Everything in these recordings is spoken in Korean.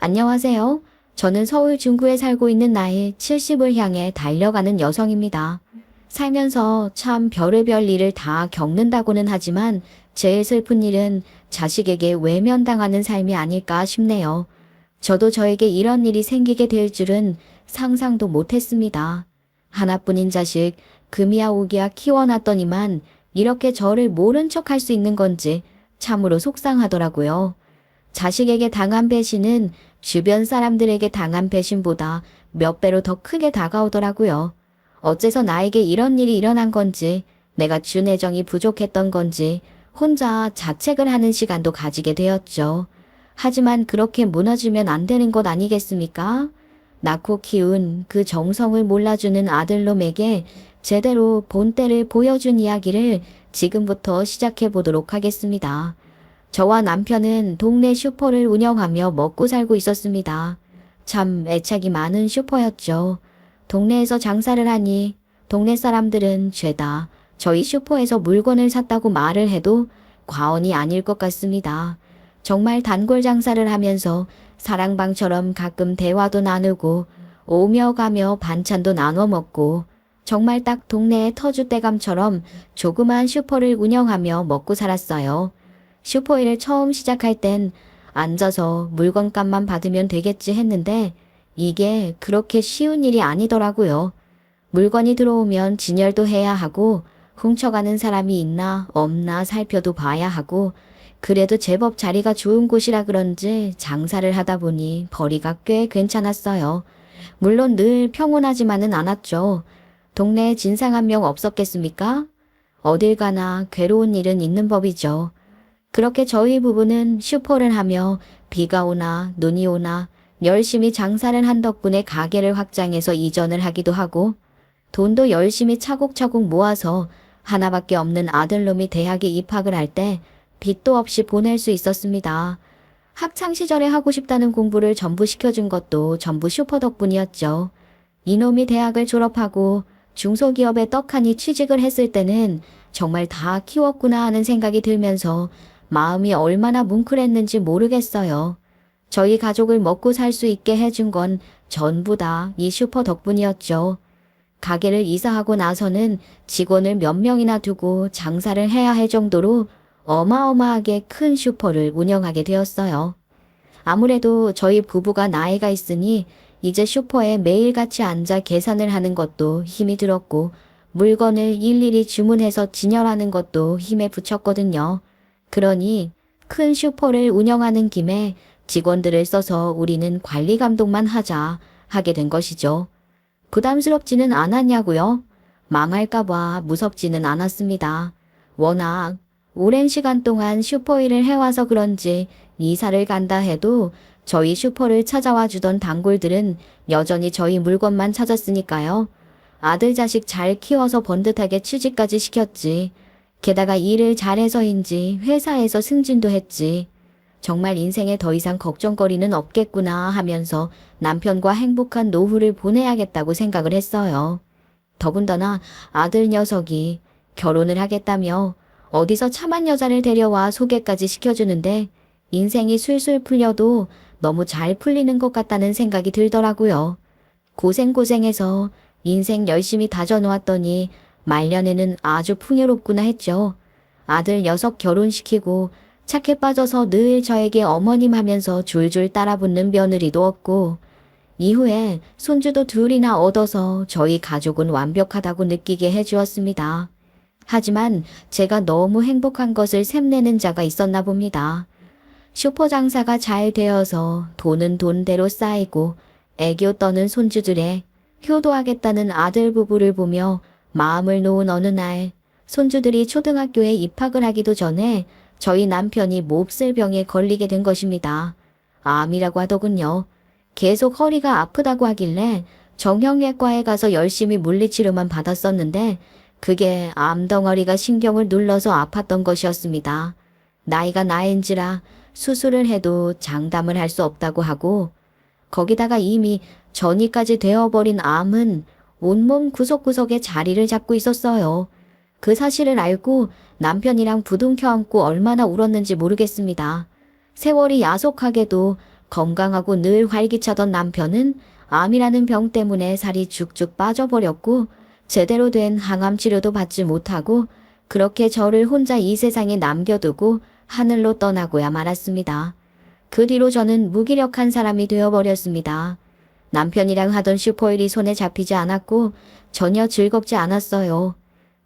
안녕하세요. 저는 서울 중구에 살고 있는 나이 70을 향해 달려가는 여성입니다. 살면서 참 별의별 일을 다 겪는다고는 하지만 제일 슬픈 일은 자식에게 외면당하는 삶이 아닐까 싶네요. 저도 저에게 이런 일이 생기게 될 줄은 상상도 못했습니다. 하나뿐인 자식, 금이야 오기야 키워놨더니만 이렇게 저를 모른 척 할 수 있는 건지 참으로 속상하더라고요. 자식에게 당한 배신은 주변 사람들에게 당한 배신보다 몇 배로 더 크게 다가오더라고요. 어째서 나에게 이런 일이 일어난 건지, 내가 준 애정이 부족했던 건지, 혼자 자책을 하는 시간도 가지게 되었죠. 하지만 그렇게 무너지면 안 되는 것 아니겠습니까? 낳고 키운 그 정성을 몰라주는 아들놈에게 제대로 본때를 보여준 이야기를 지금부터 시작해 보도록 하겠습니다. 저와 남편은 동네 슈퍼를 운영하며 먹고 살고 있었습니다. 참 애착이 많은 슈퍼였죠. 동네에서 장사를 하니 동네 사람들은 죄다 저희 슈퍼에서 물건을 샀다고 말을 해도 과언이 아닐 것 같습니다. 정말 단골 장사를 하면서 사랑방처럼 가끔 대화도 나누고 오며 가며 반찬도 나눠 먹고 정말 딱 동네의 터줏대감처럼 조그만 슈퍼를 운영하며 먹고 살았어요. 슈퍼일을 처음 시작할 땐 앉아서 물건값만 받으면 되겠지 했는데 이게 그렇게 쉬운 일이 아니더라고요. 물건이 들어오면 진열도 해야 하고 훔쳐가는 사람이 있나 없나 살펴도 봐야 하고 그래도 제법 자리가 좋은 곳이라 그런지 장사를 하다 보니 벌이가 꽤 괜찮았어요. 물론 늘 평온하지만은 않았죠. 동네에 진상 한 명 없었겠습니까? 어딜 가나 괴로운 일은 있는 법이죠. 그렇게 저희 부부는 슈퍼를 하며 비가 오나 눈이 오나 열심히 장사를 한 덕분에 가게를 확장해서 이전을 하기도 하고 돈도 열심히 차곡차곡 모아서 하나밖에 없는 아들놈이 대학에 입학을 할 때 빚도 없이 보낼 수 있었습니다. 학창 시절에 하고 싶다는 공부를 전부 시켜준 것도 전부 슈퍼 덕분이었죠. 이놈이 대학을 졸업하고 중소기업에 떡하니 취직을 했을 때는 정말 다 키웠구나 하는 생각이 들면서 마음이 얼마나 뭉클했는지 모르겠어요. 저희 가족을 먹고 살 수 있게 해준 건 전부 다 이 슈퍼 덕분이었죠. 가게를 이사하고 나서는 직원을 몇 명이나 두고 장사를 해야 할 정도로 어마어마하게 큰 슈퍼를 운영하게 되었어요. 아무래도 저희 부부가 나이가 있으니 이제 슈퍼에 매일같이 앉아 계산을 하는 것도 힘이 들었고 물건을 일일이 주문해서 진열하는 것도 힘에 부쳤거든요. 그러니 큰 슈퍼를 운영하는 김에 직원들을 써서 우리는 관리 감독만 하게 된 것이죠. 부담스럽지는 않았냐고요? 망할까봐 무섭지는 않았습니다. 워낙 오랜 시간 동안 슈퍼 일을 해와서 그런지 이사를 간다 해도 저희 슈퍼를 찾아와 주던 단골들은 여전히 저희 물건만 찾았으니까요. 아들 자식 잘 키워서 번듯하게 취직까지 시켰지. 게다가 일을 잘해서인지 회사에서 승진도 했지. 정말 인생에 더 이상 걱정거리는 없겠구나 하면서 남편과 행복한 노후를 보내야겠다고 생각을 했어요. 더군다나 아들 녀석이 결혼을 하겠다며 어디서 참한 여자를 데려와 소개까지 시켜주는데 인생이 술술 풀려도 너무 잘 풀리는 것 같다는 생각이 들더라고요. 고생고생해서 인생 열심히 다져놓았더니 말년에는 아주 풍요롭구나 했죠. 아들 녀석 결혼시키고 착해 빠져서 늘 저에게 어머님 하면서 줄줄 따라붙는 며느리도 없고 이후에 손주도 둘이나 얻어서 저희 가족은 완벽하다고 느끼게 해주었습니다. 하지만 제가 너무 행복한 것을 샘내는 자가 있었나 봅니다. 슈퍼 장사가 잘 되어서 돈은 돈대로 쌓이고 애교 떠는 손주들의 효도하겠다는 아들 부부를 보며 마음을 놓은 어느 날 손주들이 초등학교에 입학을 하기도 전에 저희 남편이 몹쓸 병에 걸리게 된 것입니다. 암이라고 하더군요. 계속 허리가 아프다고 하길래 정형외과에 가서 열심히 물리치료만 받았었는데 그게 암덩어리가 신경을 눌러서 아팠던 것이었습니다. 나이가 나인지라 수술을 해도 장담을 할 수 없다고 하고 거기다가 이미 전이까지 되어버린 암은 온몸 구석구석에 자리를 잡고 있었어요. 그 사실을 알고 남편이랑 부둥켜 안고 얼마나 울었는지 모르겠습니다. 세월이 야속하게도 건강하고 늘 활기차던 남편은 암이라는 병 때문에 살이 쭉쭉 빠져버렸고 제대로 된 항암 치료도 받지 못하고 그렇게 저를 혼자 이 세상에 남겨두고 하늘로 떠나고야 말았습니다. 그 뒤로 저는 무기력한 사람이 되어버렸습니다. 남편이랑 하던 슈퍼일이 손에 잡히지 않았고 전혀 즐겁지 않았어요.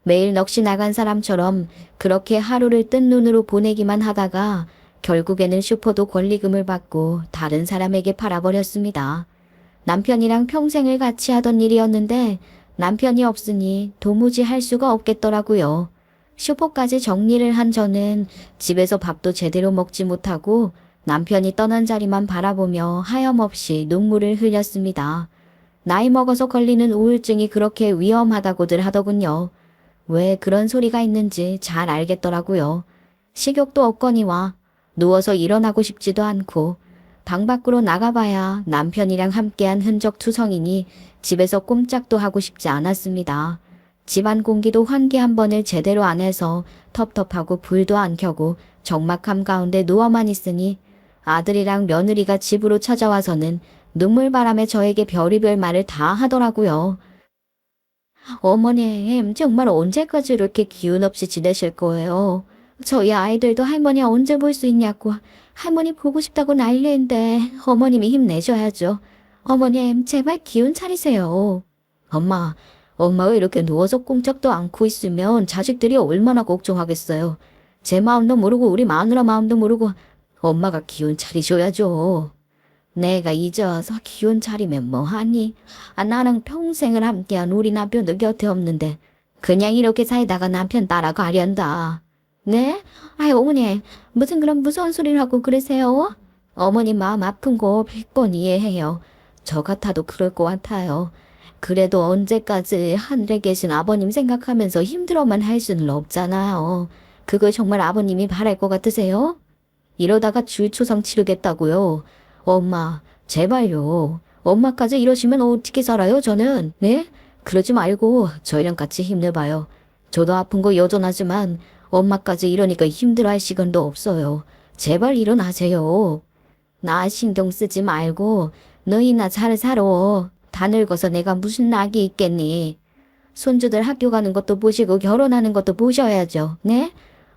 매일 넋이 나간 사람처럼 그렇게 하루를 뜬 눈으로 보내기만 하다가 결국에는 슈퍼도 권리금을 받고 다른 사람에게 팔아버렸습니다. 남편이랑 평생을 같이 하던 일이었는데 남편이 없으니 도무지 할 수가 없겠더라고요. 슈퍼까지 정리를 한 저는 집에서 밥도 제대로 먹지 못하고 남편이 떠난 자리만 바라보며 하염없이 눈물을 흘렸습니다. 나이 먹어서 걸리는 우울증이 그렇게 위험하다고들 하더군요. 왜 그런 소리가 있는지 잘 알겠더라고요. 식욕도 없거니와 누워서 일어나고 싶지도 않고 방 밖으로 나가봐야 남편이랑 함께한 흔적 투성이니 집에서 꼼짝도 하고 싶지 않았습니다. 집안 공기도 환기 한 번을 제대로 안 해서 텁텁하고 불도 안 켜고 적막함 가운데 누워만 있으니 아들이랑 며느리가 집으로 찾아와서는 눈물바람에 저에게 별의별 말을 다 하더라고요. 어머님, 정말 언제까지 이렇게 기운 없이 지내실 거예요? 저희 아이들도 할머니 언제 볼 수 있냐고 할머니 보고 싶다고 난리인데 어머님이 힘내셔야죠. 어머님, 제발 기운 차리세요. 엄마가 이렇게 누워서 꼼짝도 않고 있으면 자식들이 얼마나 걱정하겠어요. 제 마음도 모르고 우리 마누라 마음도 모르고 엄마가 기운 차리셔야죠. 내가 이제 와서 기운 차리면 뭐하니? 나랑 평생을 함께한 우리 남편도 곁에 없는데 그냥 이렇게 살다가 남편 따라가련다. 네? 어머니, 무슨 그런 무서운 소리를 하고 그러세요? 어머니 마음 아픈 거 100번 이해해요. 저 같아도 그럴 것 같아요. 그래도 언제까지 하늘에 계신 아버님 생각하면서 힘들어만 할 수는 없잖아요. 그걸 정말 아버님이 바랄 것 같으세요? 이러다가 줄초상 치르겠다고요. 엄마, 제발요. 엄마까지 이러시면 어떻게 살아요, 저는? 네? 그러지 말고 저희랑 같이 힘내봐요. 저도 아픈 거 여전하지만 엄마까지 이러니까 힘들어할 시간도 없어요. 제발 일어나세요. 나 신경 쓰지 말고 너희나 잘 살아. 다 늙어서 내가 무슨 낙이 있겠니? 손주들 학교 가는 것도 보시고 결혼하는 것도 보셔야죠. 네?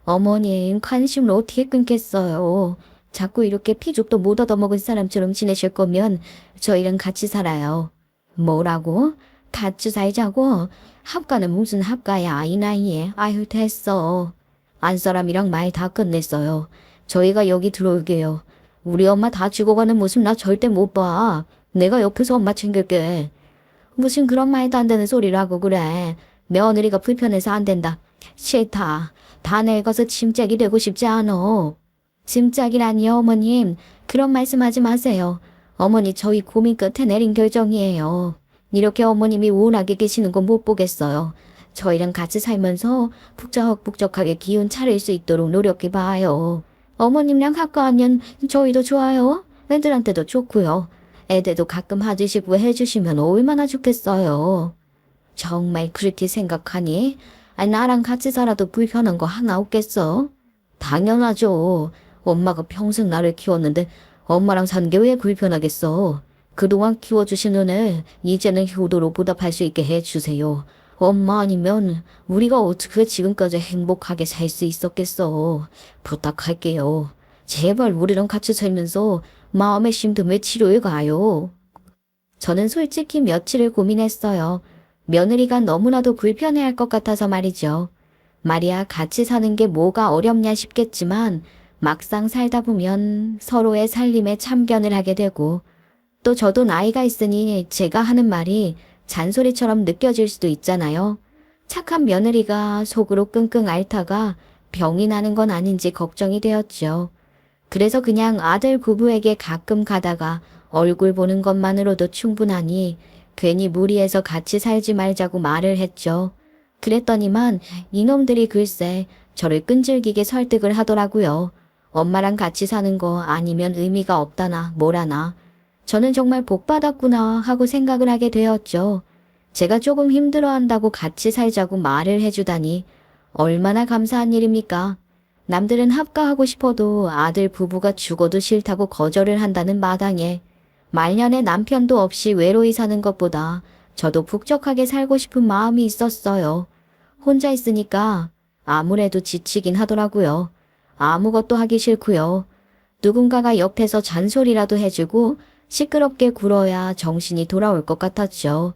어머님 관심을 어떻게 끊겠어요. 자꾸 이렇게 피죽도 못 얻어먹은 사람처럼 지내실 거면 저희랑 같이 살아요. 뭐라고? 같이 살자고? 합가는 무슨 합가야 이 나이에. 아유 됐어. 안사람이랑 말 다 끝냈어요. 저희가 여기 들어올게요. 우리 엄마 다 죽어가는 모습 나 절대 못 봐. 내가 옆에서 엄마 챙길게. 무슨 그런 말도 안 되는 소리를 하고 그래. 며느리가 불편해서 안 된다. 싫다. 다 늙어서 짐짝이 되고 싶지 않어. 짐짝이라니요 어머님. 그런 말씀하지 마세요. 어머니 저희 고민 끝에 내린 결정이에요. 이렇게 어머님이 우울하게 계시는 거 못 보겠어요. 저희랑 같이 살면서 북적북적하게 기운 차릴 수 있도록 노력해봐요. 어머님랑 가까우면 저희도 좋아요. 애들한테도 좋고요. 애들도 가끔 봐주시고 해주시면 얼마나 좋겠어요. 정말 그렇게 생각하니? 나랑 같이 살아도 불편한 거 하나 없겠어? 당연하죠. 엄마가 평생 나를 키웠는데 엄마랑 사는 게 왜 불편하겠어? 그동안 키워주신 은혜 이제는 효도로 보답할 수 있게 해주세요. 엄마 아니면 우리가 어떻게 지금까지 행복하게 살 수 있었겠어. 부탁할게요. 제발 우리랑 같이 살면서 마음의 쉼듦을 치료해 가요. 저는 솔직히 며칠을 고민했어요. 며느리가 너무나도 불편해할 것 같아서 말이죠. 말이야 같이 사는 게 뭐가 어렵냐 싶겠지만 막상 살다 보면 서로의 살림에 참견을 하게 되고 또 저도 나이가 있으니 제가 하는 말이 잔소리처럼 느껴질 수도 있잖아요. 착한 며느리가 속으로 끙끙 앓다가 병이 나는 건 아닌지 걱정이 되었죠. 그래서 그냥 아들 부부에게 가끔 가다가 얼굴 보는 것만으로도 충분하니 괜히 무리해서 같이 살지 말자고 말을 했죠. 그랬더니만 이놈들이 글쎄 저를 끈질기게 설득을 하더라고요. 엄마랑 같이 사는 거 아니면 의미가 없다나 뭐라나. 저는 정말 복 받았구나 하고 생각을 하게 되었죠. 제가 조금 힘들어한다고 같이 살자고 말을 해주다니 얼마나 감사한 일입니까? 남들은 합가하고 싶어도 아들 부부가 죽어도 싫다고 거절을 한다는 마당에 말년에 남편도 없이 외로이 사는 것보다 저도 북적하게 살고 싶은 마음이 있었어요. 혼자 있으니까 아무래도 지치긴 하더라고요. 아무것도 하기 싫고요. 누군가가 옆에서 잔소리라도 해주고 시끄럽게 굴어야 정신이 돌아올 것 같았죠.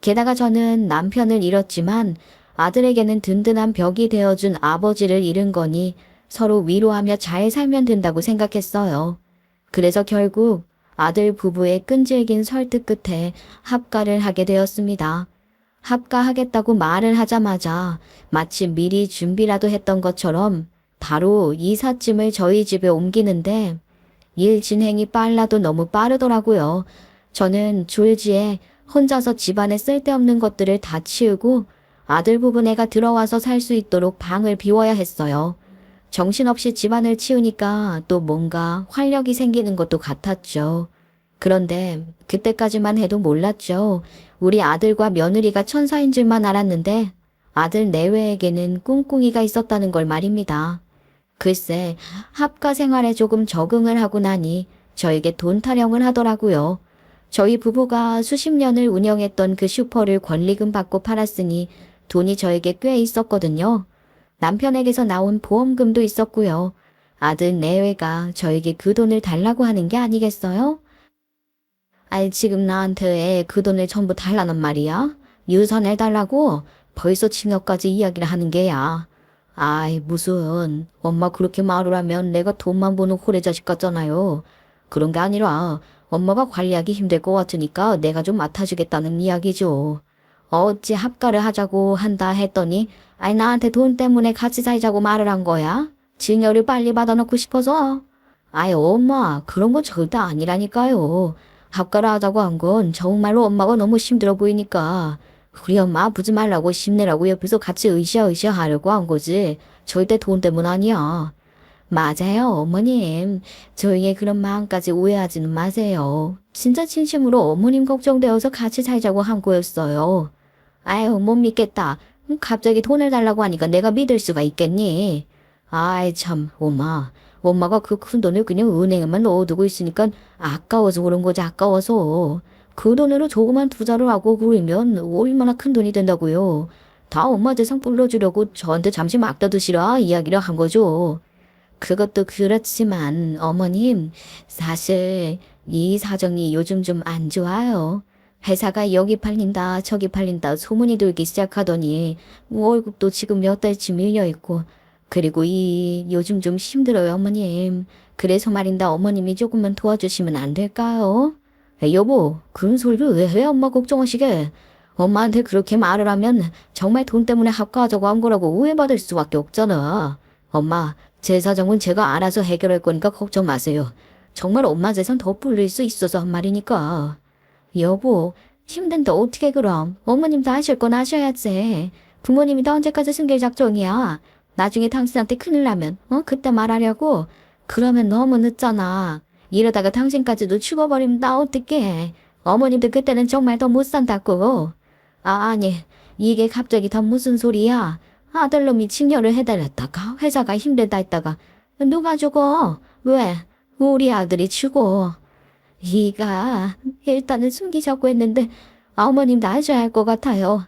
게다가 저는 남편을 잃었지만 아들에게는 든든한 벽이 되어준 아버지를 잃은 거니 서로 위로하며 잘 살면 된다고 생각했어요. 그래서 결국 아들 부부의 끈질긴 설득 끝에 합가를 하게 되었습니다. 합가하겠다고 말을 하자마자 마치 미리 준비라도 했던 것처럼 바로 이삿짐을 저희 집에 옮기는데 일 진행이 빨라도 너무 빠르더라고요. 저는 졸지에 혼자서 집안에 쓸데없는 것들을 다 치우고 아들 부부네가 들어와서 살 수 있도록 방을 비워야 했어요. 정신없이 집안을 치우니까 또 뭔가 활력이 생기는 것도 같았죠. 그런데 그때까지만 해도 몰랐죠. 우리 아들과 며느리가 천사인 줄만 알았는데 아들 내외에게는 꿍꿍이가 있었다는 걸 말입니다. 글쎄, 합가 생활에 조금 적응을 하고 나니 저에게 돈 타령을 하더라고요. 저희 부부가 수십 년을 운영했던 그 슈퍼를 권리금 받고 팔았으니 돈이 저에게 꽤 있었거든요. 남편에게서 나온 보험금도 있었고요. 아들 내외가 저에게 그 돈을 달라고 하는 게 아니겠어요? 아이, 지금 나한테 그 돈을 전부 달라는 말이야? 유산해달라고? 벌써 징역까지 이야기를 하는 게야. 아이, 무슨 엄마 그렇게 말을 하면 내가 돈만 버는 호래자식 같잖아요. 그런 게 아니라 엄마가 관리하기 힘들 것 같으니까 내가 좀 맡아주겠다는 이야기죠. 어찌 합가를 하자고 한다 했더니 아이, 나한테 돈 때문에 같이 살자고 말을 한 거야? 증여를 빨리 받아놓고 싶어서? 아이, 엄마 그런 거 절대 아니라니까요. 합가를 하자고 한 건 정말로 엄마가 너무 힘들어 보이니까 우리 엄마 아프지 말라고 힘내라고 옆에서 같이 으쌰으쌰 하려고 한 거지. 절대 돈 때문 아니야. 맞아요, 어머님. 저희의 그런 마음까지 오해하지는 마세요. 진짜 진심으로 어머님 걱정되어서 같이 살자고 한 거였어요. 아유, 못 믿겠다. 갑자기 돈을 달라고 하니까 내가 믿을 수가 있겠니? 아이, 참, 엄마. 엄마가 그 큰 돈을 그냥 은행에만 넣어두고 있으니까 아까워서 그런 거지, 아까워서. 그 돈으로 조그만 투자를 하고 그러면 얼마나 큰 돈이 된다고요. 다 엄마 재산 불러주려고 저한테 잠시 맡겨두시라 이야기를 한 거죠. 그것도 그렇지만 어머님, 사실 이 사정이 요즘 좀 안 좋아요. 회사가 여기 팔린다 저기 팔린다 소문이 돌기 시작하더니 월급도 지금 몇 달치 밀려있고 그리고 요즘 좀 힘들어요, 어머님. 그래서 말인다, 어머님이 조금만 도와주시면 안 될까요? 여보, 그런 소리를 왜 해? 엄마 걱정하시게. 엄마한테 그렇게 말을 하면 정말 돈 때문에 합가하자고 한 거라고 오해받을 수밖에 없잖아. 엄마, 제 사정은 제가 알아서 해결할 거니까 걱정 마세요. 정말 엄마 재산 더 불릴 수 있어서 한 말이니까. 여보, 힘든데 어떻게 그럼? 어머님도 하실 건 하셔야지. 부모님이 다 언제까지 숨길 작정이야. 나중에 당신한테 큰일 나면 그때 말하려고? 그러면 너무 늦잖아. 이러다가 당신까지도 죽어버리면 나 어떡해. 어머님도 그때는 정말 더 못 산다고. 아니, 이게 갑자기 다 무슨 소리야. 아들놈이 징여를 해달랬다가 회사가 힘들다 했다가 누가 죽어? 왜? 우리 아들이 죽어. 이가 일단은 숨기자고 했는데 어머님도 아셔야 할 것 같아요.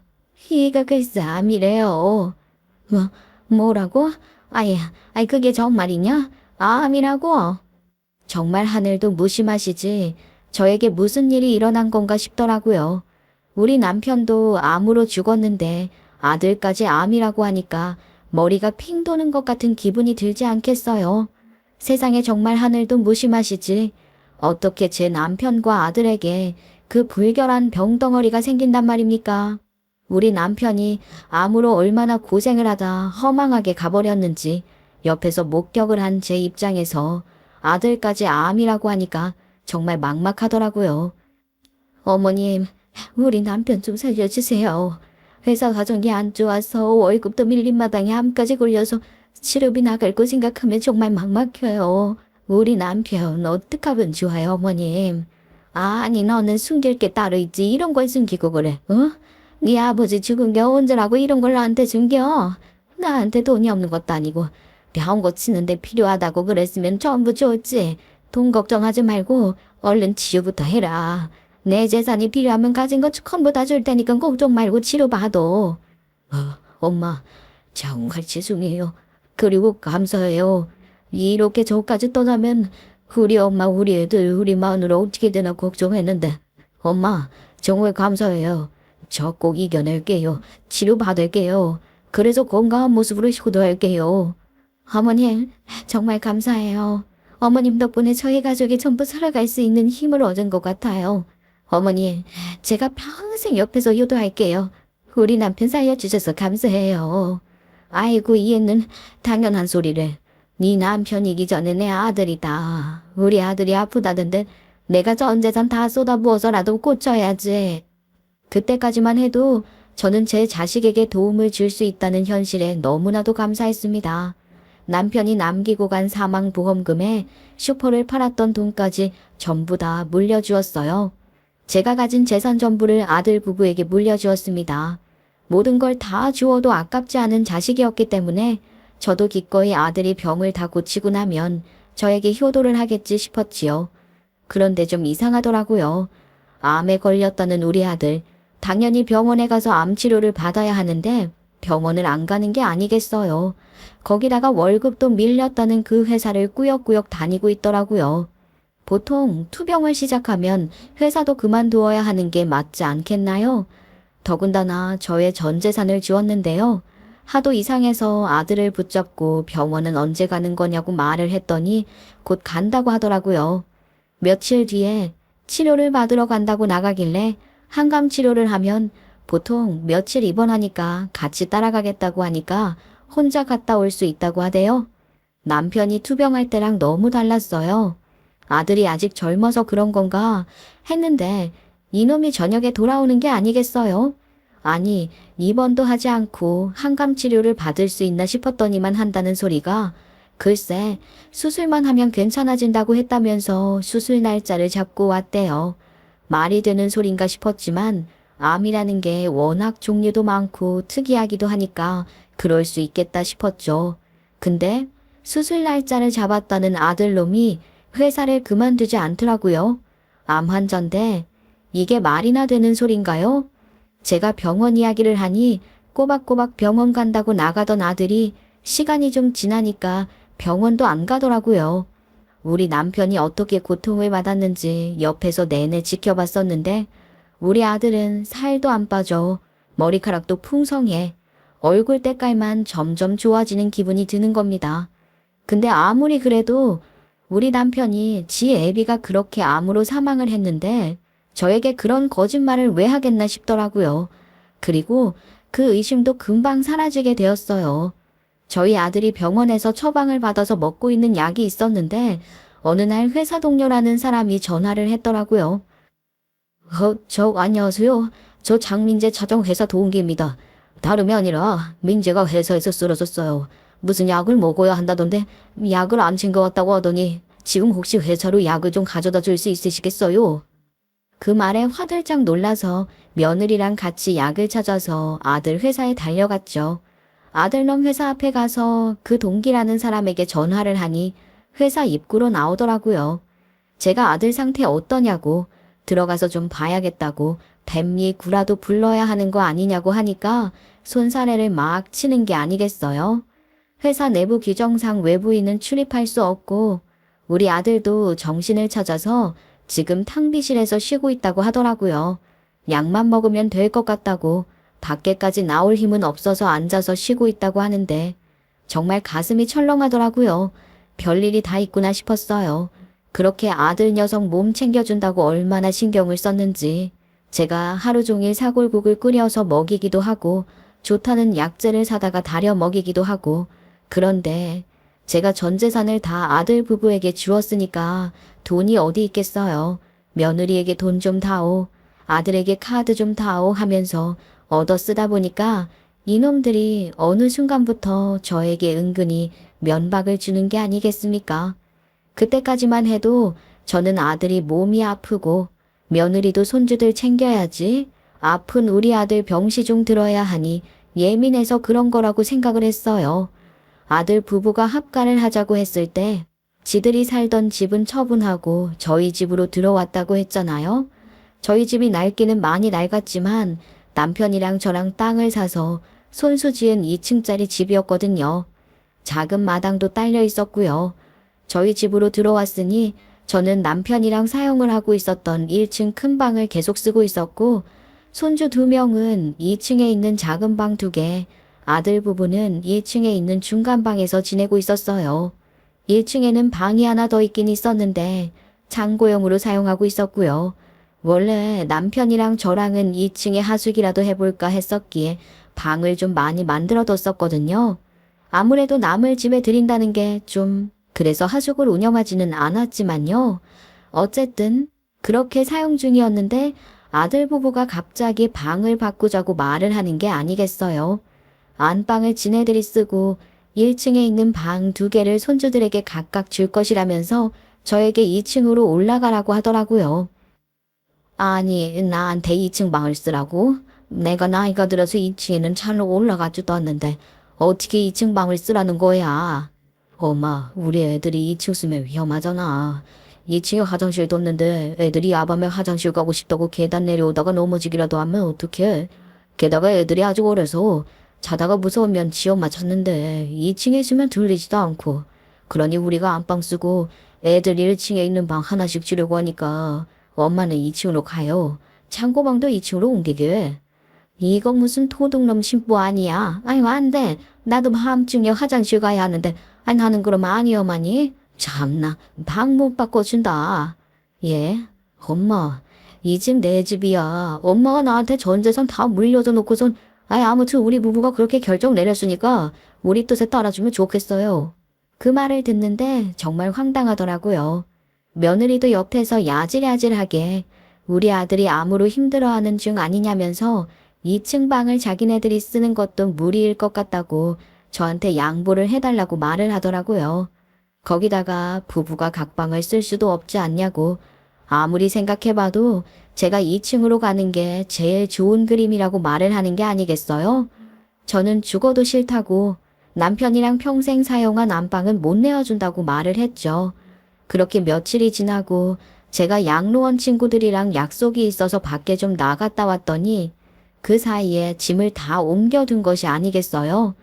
이가 글쎄 암이래요. 뭐라고? 아이, 그게 정말이냐? 암이라고? 정말 하늘도 무심하시지. 저에게 무슨 일이 일어난 건가 싶더라고요. 우리 남편도 암으로 죽었는데 아들까지 암이라고 하니까 머리가 핑 도는 것 같은 기분이 들지 않겠어요. 세상에 정말 하늘도 무심하시지. 어떻게 제 남편과 아들에게 그 불결한 병덩어리가 생긴단 말입니까? 우리 남편이 암으로 얼마나 고생을 하다 허망하게 가버렸는지 옆에서 목격을 한 제 입장에서 아들까지 암이라고 하니까 정말 막막하더라고요. 어머님, 우리 남편 좀 살려주세요. 회사 사정이 안 좋아서 월급도 밀린 마당에 암까지 걸려서 치료비 나갈 거 생각하면 정말 막막해요. 우리 남편 어떡하면 좋아요, 어머님. 아니, 너는 숨길 게 따로 있지 이런 걸 숨기고 그래, 어? 네 아버지 죽은 게 언제라고 이런 걸 나한테 숨겨? 나한테 돈이 없는 것도 아니고 병 고치는데 필요하다고 그랬으면 전부 줬지. 돈 걱정하지 말고 얼른 치료부터 해라. 내 재산이 필요하면 가진 것 전부 다 줄 테니까 걱정 말고 치료받어. 엄마, 정말 죄송해요. 그리고 감사해요. 이렇게 저까지 떠나면 우리 엄마, 우리 애들, 우리 마누라 어떻게 되나 걱정했는데. 엄마, 정말 감사해요. 저 꼭 이겨낼게요. 치료받을게요. 그래서 건강한 모습으로 효도할게요. 어머님, 정말 감사해요. 어머님 덕분에 저희 가족이 전부 살아갈 수 있는 힘을 얻은 것 같아요. 어머니, 제가 평생 옆에서 효도할게요. 우리 남편 살려주셔서 감사해요. 아이고, 이 애는 당연한 소리를. 네 남편이기 전에 내 아들이다. 우리 아들이 아프다던데 내가 전 재산 다 쏟아부어서라도 고쳐야지. 그때까지만 해도 저는 제 자식에게 도움을 줄 수 있다는 현실에 너무나도 감사했습니다. 남편이 남기고 간 사망보험금에 슈퍼를 팔았던 돈까지 전부 다 물려주었어요. 제가 가진 재산 전부를 아들 부부에게 물려주었습니다. 모든 걸 다 주어도 아깝지 않은 자식이었기 때문에 저도 기꺼이 아들이 병을 다 고치고 나면 저에게 효도를 하겠지 싶었지요. 그런데 좀 이상하더라고요. 암에 걸렸다는 우리 아들, 당연히 병원에 가서 암 치료를 받아야 하는데 병원을 안 가는 게 아니겠어요. 거기다가 월급도 밀렸다는 그 회사를 꾸역꾸역 다니고 있더라고요. 보통 투병을 시작하면 회사도 그만두어야 하는 게 맞지 않겠나요? 더군다나 저의 전 재산을 주었는데요. 하도 이상해서 아들을 붙잡고 병원은 언제 가는 거냐고 말을 했더니 곧 간다고 하더라고요. 며칠 뒤에 치료를 받으러 간다고 나가길래 항암 치료를 하면 보통 며칠 입원하니까 같이 따라가겠다고 하니까 혼자 갔다 올 수 있다고 하대요. 남편이 투병할 때랑 너무 달랐어요. 아들이 아직 젊어서 그런 건가 했는데 이놈이 저녁에 돌아오는 게 아니겠어요? 아니, 입원도 하지 않고 항암 치료를 받을 수 있나 싶었더니만 한다는 소리가 글쎄 수술만 하면 괜찮아진다고 했다면서 수술 날짜를 잡고 왔대요. 말이 되는 소린가 싶었지만 암이라는 게 워낙 종류도 많고 특이하기도 하니까 그럴 수 있겠다 싶었죠. 근데 수술 날짜를 잡았다는 아들놈이 회사를 그만두지 않더라고요. 암 환자인데 이게 말이나 되는 소린가요? 제가 병원 이야기를 하니 꼬박꼬박 병원 간다고 나가던 아들이 시간이 좀 지나니까 병원도 안 가더라고요. 우리 남편이 어떻게 고통을 받았는지 옆에서 내내 지켜봤었는데 우리 아들은 살도 안 빠져 머리카락도 풍성해 얼굴 때깔만 점점 좋아지는 기분이 드는 겁니다. 근데 아무리 그래도 우리 남편이 지 애비가 그렇게 암으로 사망을 했는데 저에게 그런 거짓말을 왜 하겠나 싶더라고요. 그리고 그 의심도 금방 사라지게 되었어요. 저희 아들이 병원에서 처방을 받아서 먹고 있는 약이 있었는데 어느 날 회사 동료라는 사람이 전화를 했더라고요. 안녕하세요. 저 장민재 차정회사 동기입니다. 다름이 아니라 민재가 회사에서 쓰러졌어요. 무슨 약을 먹어야 한다던데 약을 안 챙겨왔다고 하더니 지금 혹시 회사로 약을 좀 가져다 줄 수 있으시겠어요? 그 말에 화들짝 놀라서 며느리랑 같이 약을 찾아서 아들 회사에 달려갔죠. 아들놈 회사 앞에 가서 그 동기라는 사람에게 전화를 하니 회사 입구로 나오더라고요. 제가 아들 상태 어떠냐고 들어가서 좀 봐야겠다고 뱀리 구라도 불러야 하는 거 아니냐고 하니까 손사래를 막 치는 게 아니겠어요. 회사 내부 규정상 외부인은 출입할 수 없고 우리 아들도 정신을 찾아서 지금 탕비실에서 쉬고 있다고 하더라고요. 약만 먹으면 될 것 같다고 밖에까지 나올 힘은 없어서 앉아서 쉬고 있다고 하는데 정말 가슴이 철렁하더라고요. 별일이 다 있구나 싶었어요. 그렇게 아들 녀석 몸 챙겨준다고 얼마나 신경을 썼는지 제가 하루 종일 사골국을 끓여서 먹이기도 하고 좋다는 약재를 사다가 달여 먹이기도 하고 그런데 제가 전 재산을 다 아들 부부에게 주었으니까 돈이 어디 있겠어요. 며느리에게 돈 좀 다오, 아들에게 카드 좀 다오 하면서 얻어 쓰다 보니까 이놈들이 어느 순간부터 저에게 은근히 면박을 주는 게 아니겠습니까? 그때까지만 해도 저는 아들이 몸이 아프고 며느리도 손주들 챙겨야지 아픈 우리 아들 병시 중 들어야 하니 예민해서 그런 거라고 생각을 했어요. 아들 부부가 합가를 하자고 했을 때 지들이 살던 집은 처분하고 저희 집으로 들어왔다고 했잖아요. 저희 집이 낡기는 많이 낡았지만 남편이랑 저랑 땅을 사서 손수 지은 2층짜리 집이었거든요. 작은 마당도 딸려 있었고요. 저희 집으로 들어왔으니 저는 남편이랑 사용을 하고 있었던 1층 큰 방을 계속 쓰고 있었고 손주 2명은 2층에 있는 작은 방 2개, 아들 부부는 1층에 있는 중간 방에서 지내고 있었어요. 1층에는 방이 하나 더 있긴 있었는데 창고용으로 사용하고 있었고요. 원래 남편이랑 저랑은 2층에 하숙이라도 해볼까 했었기에 방을 좀 많이 만들어뒀었거든요. 아무래도 남을 집에 들인다는 게 좀 그래서 하숙을 운영하지는 않았지만요. 어쨌든 그렇게 사용 중이었는데 아들 부부가 갑자기 방을 바꾸자고 말을 하는 게 아니겠어요. 안방을 지네들이 쓰고 1층에 있는 방 2개를 손주들에게 각각 줄 것이라면서 저에게 2층으로 올라가라고 하더라고요. 아니, 나한테 2층 방을 쓰라고? 내가 나이가 들어서 2층에는 잘로 올라가지도 않는데 어떻게 2층 방을 쓰라는 거야? 엄마, 우리 애들이 2층 쓰면 위험하잖아. 2층에 화장실도 없는데 애들이 야밤에 화장실 가고 싶다고 계단 내려오다가 넘어지기라도 하면 어떡해? 게다가 애들이 아직 어려서 자다가 무서우면 지 엄마 찾는데 2층에 있으면 들리지도 않고. 그러니 우리가 안방 쓰고 애들 1층에 있는 방 하나씩 주려고 하니까 엄마는 2층으로 가요. 창고방도 2층으로 옮기게. 이거 무슨 도둑놈 신부 아니야? 아니 안 돼. 나도 밤중에 화장실 가야 하는데 아니 나는 그럼 아니여마니? 참나 방 못 바꿔준다. 예? 엄마 이 집 내 집이야. 엄마가 나한테 전 재산 다 물려줘 놓고선 아니 아무튼 우리 부부가 그렇게 결정 내렸으니까 우리 뜻에 따라주면 좋겠어요. 그 말을 듣는데 정말 황당하더라고요. 며느리도 옆에서 야질야질하게 우리 아들이 암으로 힘들어하는 중 아니냐면서 2층 방을 자기네들이 쓰는 것도 무리일 것 같다고 저한테 양보를 해달라고 말을 하더라고요. 거기다가 부부가 각 방을 쓸 수도 없지 않냐고. 아무리 생각해봐도 제가 2층으로 가는 게 제일 좋은 그림이라고 말을 하는 게 아니겠어요? 저는 죽어도 싫다고 남편이랑 평생 사용한 안방은 못 내어준다고 말을 했죠. 그렇게 며칠이 지나고 제가 양로원 친구들이랑 약속이 있어서 밖에 좀 나갔다 왔더니 그 사이에 짐을 다 옮겨둔 것이 아니겠어요?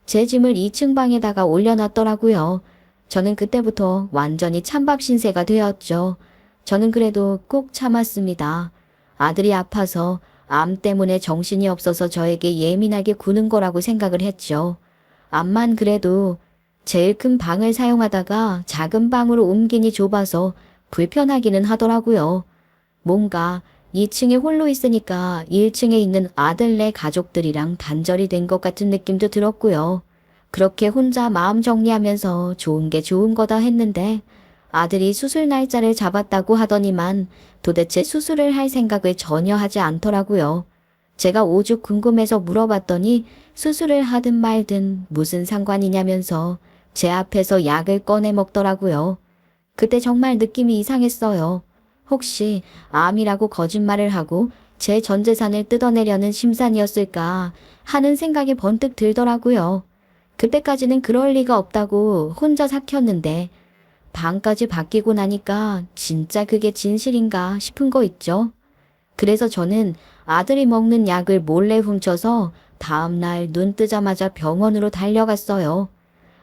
제 짐을 2층 방에다가 올려놨더라고요. 저는 그때부터 완전히 찬밥 신세가 되었죠. 저는 그래도 꼭 참았습니다. 아들이 아파서 암 때문에 정신이 없어서 저에게 예민하게 구는 거라고 생각을 했죠. 암만 그래도 제일 큰 방을 사용하다가 작은 방으로 옮기니 좁아서 불편하기는 하더라고요. 뭔가 2층에 홀로 있으니까 1층에 있는 아들네 가족들이랑 단절이 된 것 같은 느낌도 들었고요. 그렇게 혼자 마음 정리하면서 좋은 게 좋은 거다 했는데 아들이 수술 날짜를 잡았다고 하더니만 도대체 수술을 할 생각을 전혀 하지 않더라고요. 제가 오죽 궁금해서 물어봤더니 수술을 하든 말든 무슨 상관이냐면서 제 앞에서 약을 꺼내 먹더라고요. 그때 정말 느낌이 이상했어요. 혹시 암이라고 거짓말을 하고 제 전 재산을 뜯어내려는 심산이었을까 하는 생각이 번뜩 들더라고요. 그때까지는 그럴 리가 없다고 혼자 삭혔는데 방까지 바뀌고 나니까 진짜 그게 진실인가 싶은 거 있죠. 그래서 저는 아들이 먹는 약을 몰래 훔쳐서 다음날 눈 뜨자마자 병원으로 달려갔어요.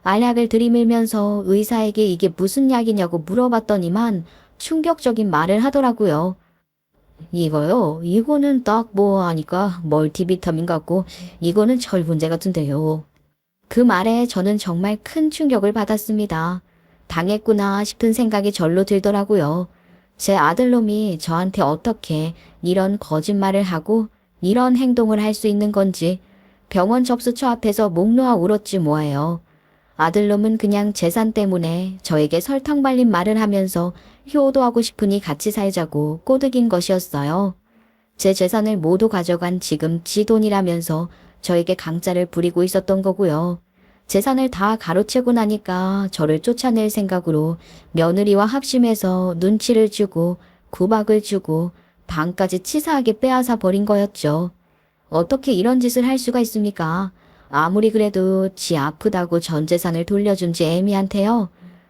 알약을 들이밀면서 의사에게 이게 무슨 약이냐고 물어봤더니만 충격적인 말을 하더라고요. 이거요? 이거는 딱 뭐 하니까 멀티비타민 같고 이거는 철분제 같은데요. 그 말에 저는 정말 큰 충격을 받았습니다. 당했구나 싶은 생각이 절로 들더라고요. 제 아들놈이 저한테 어떻게 이런 거짓말을 하고 이런 행동을 할 수 있는 건지 병원 접수처 앞에서 목 놓아 울었지 뭐예요. 아들놈은 그냥 재산 때문에 저에게 설탕 발린 말을 하면서 효도하고 싶으니 같이 살자고 꼬드긴 것이었어요. 제 재산을 모두 가져간 지금 지 돈이라면서 저에게 강짜를 부리고 있었던 거고요. 재산을 다 가로채고 나니까 저를 쫓아낼 생각으로 며느리와 합심해서 눈치를 주고 구박을 주고 방까지 치사하게 빼앗아 버린 거였죠. 어떻게 이런 짓을 할 수가 있습니까? 아무리 그래도 지 아프다고 전 재산을 돌려준 지 애미한테요.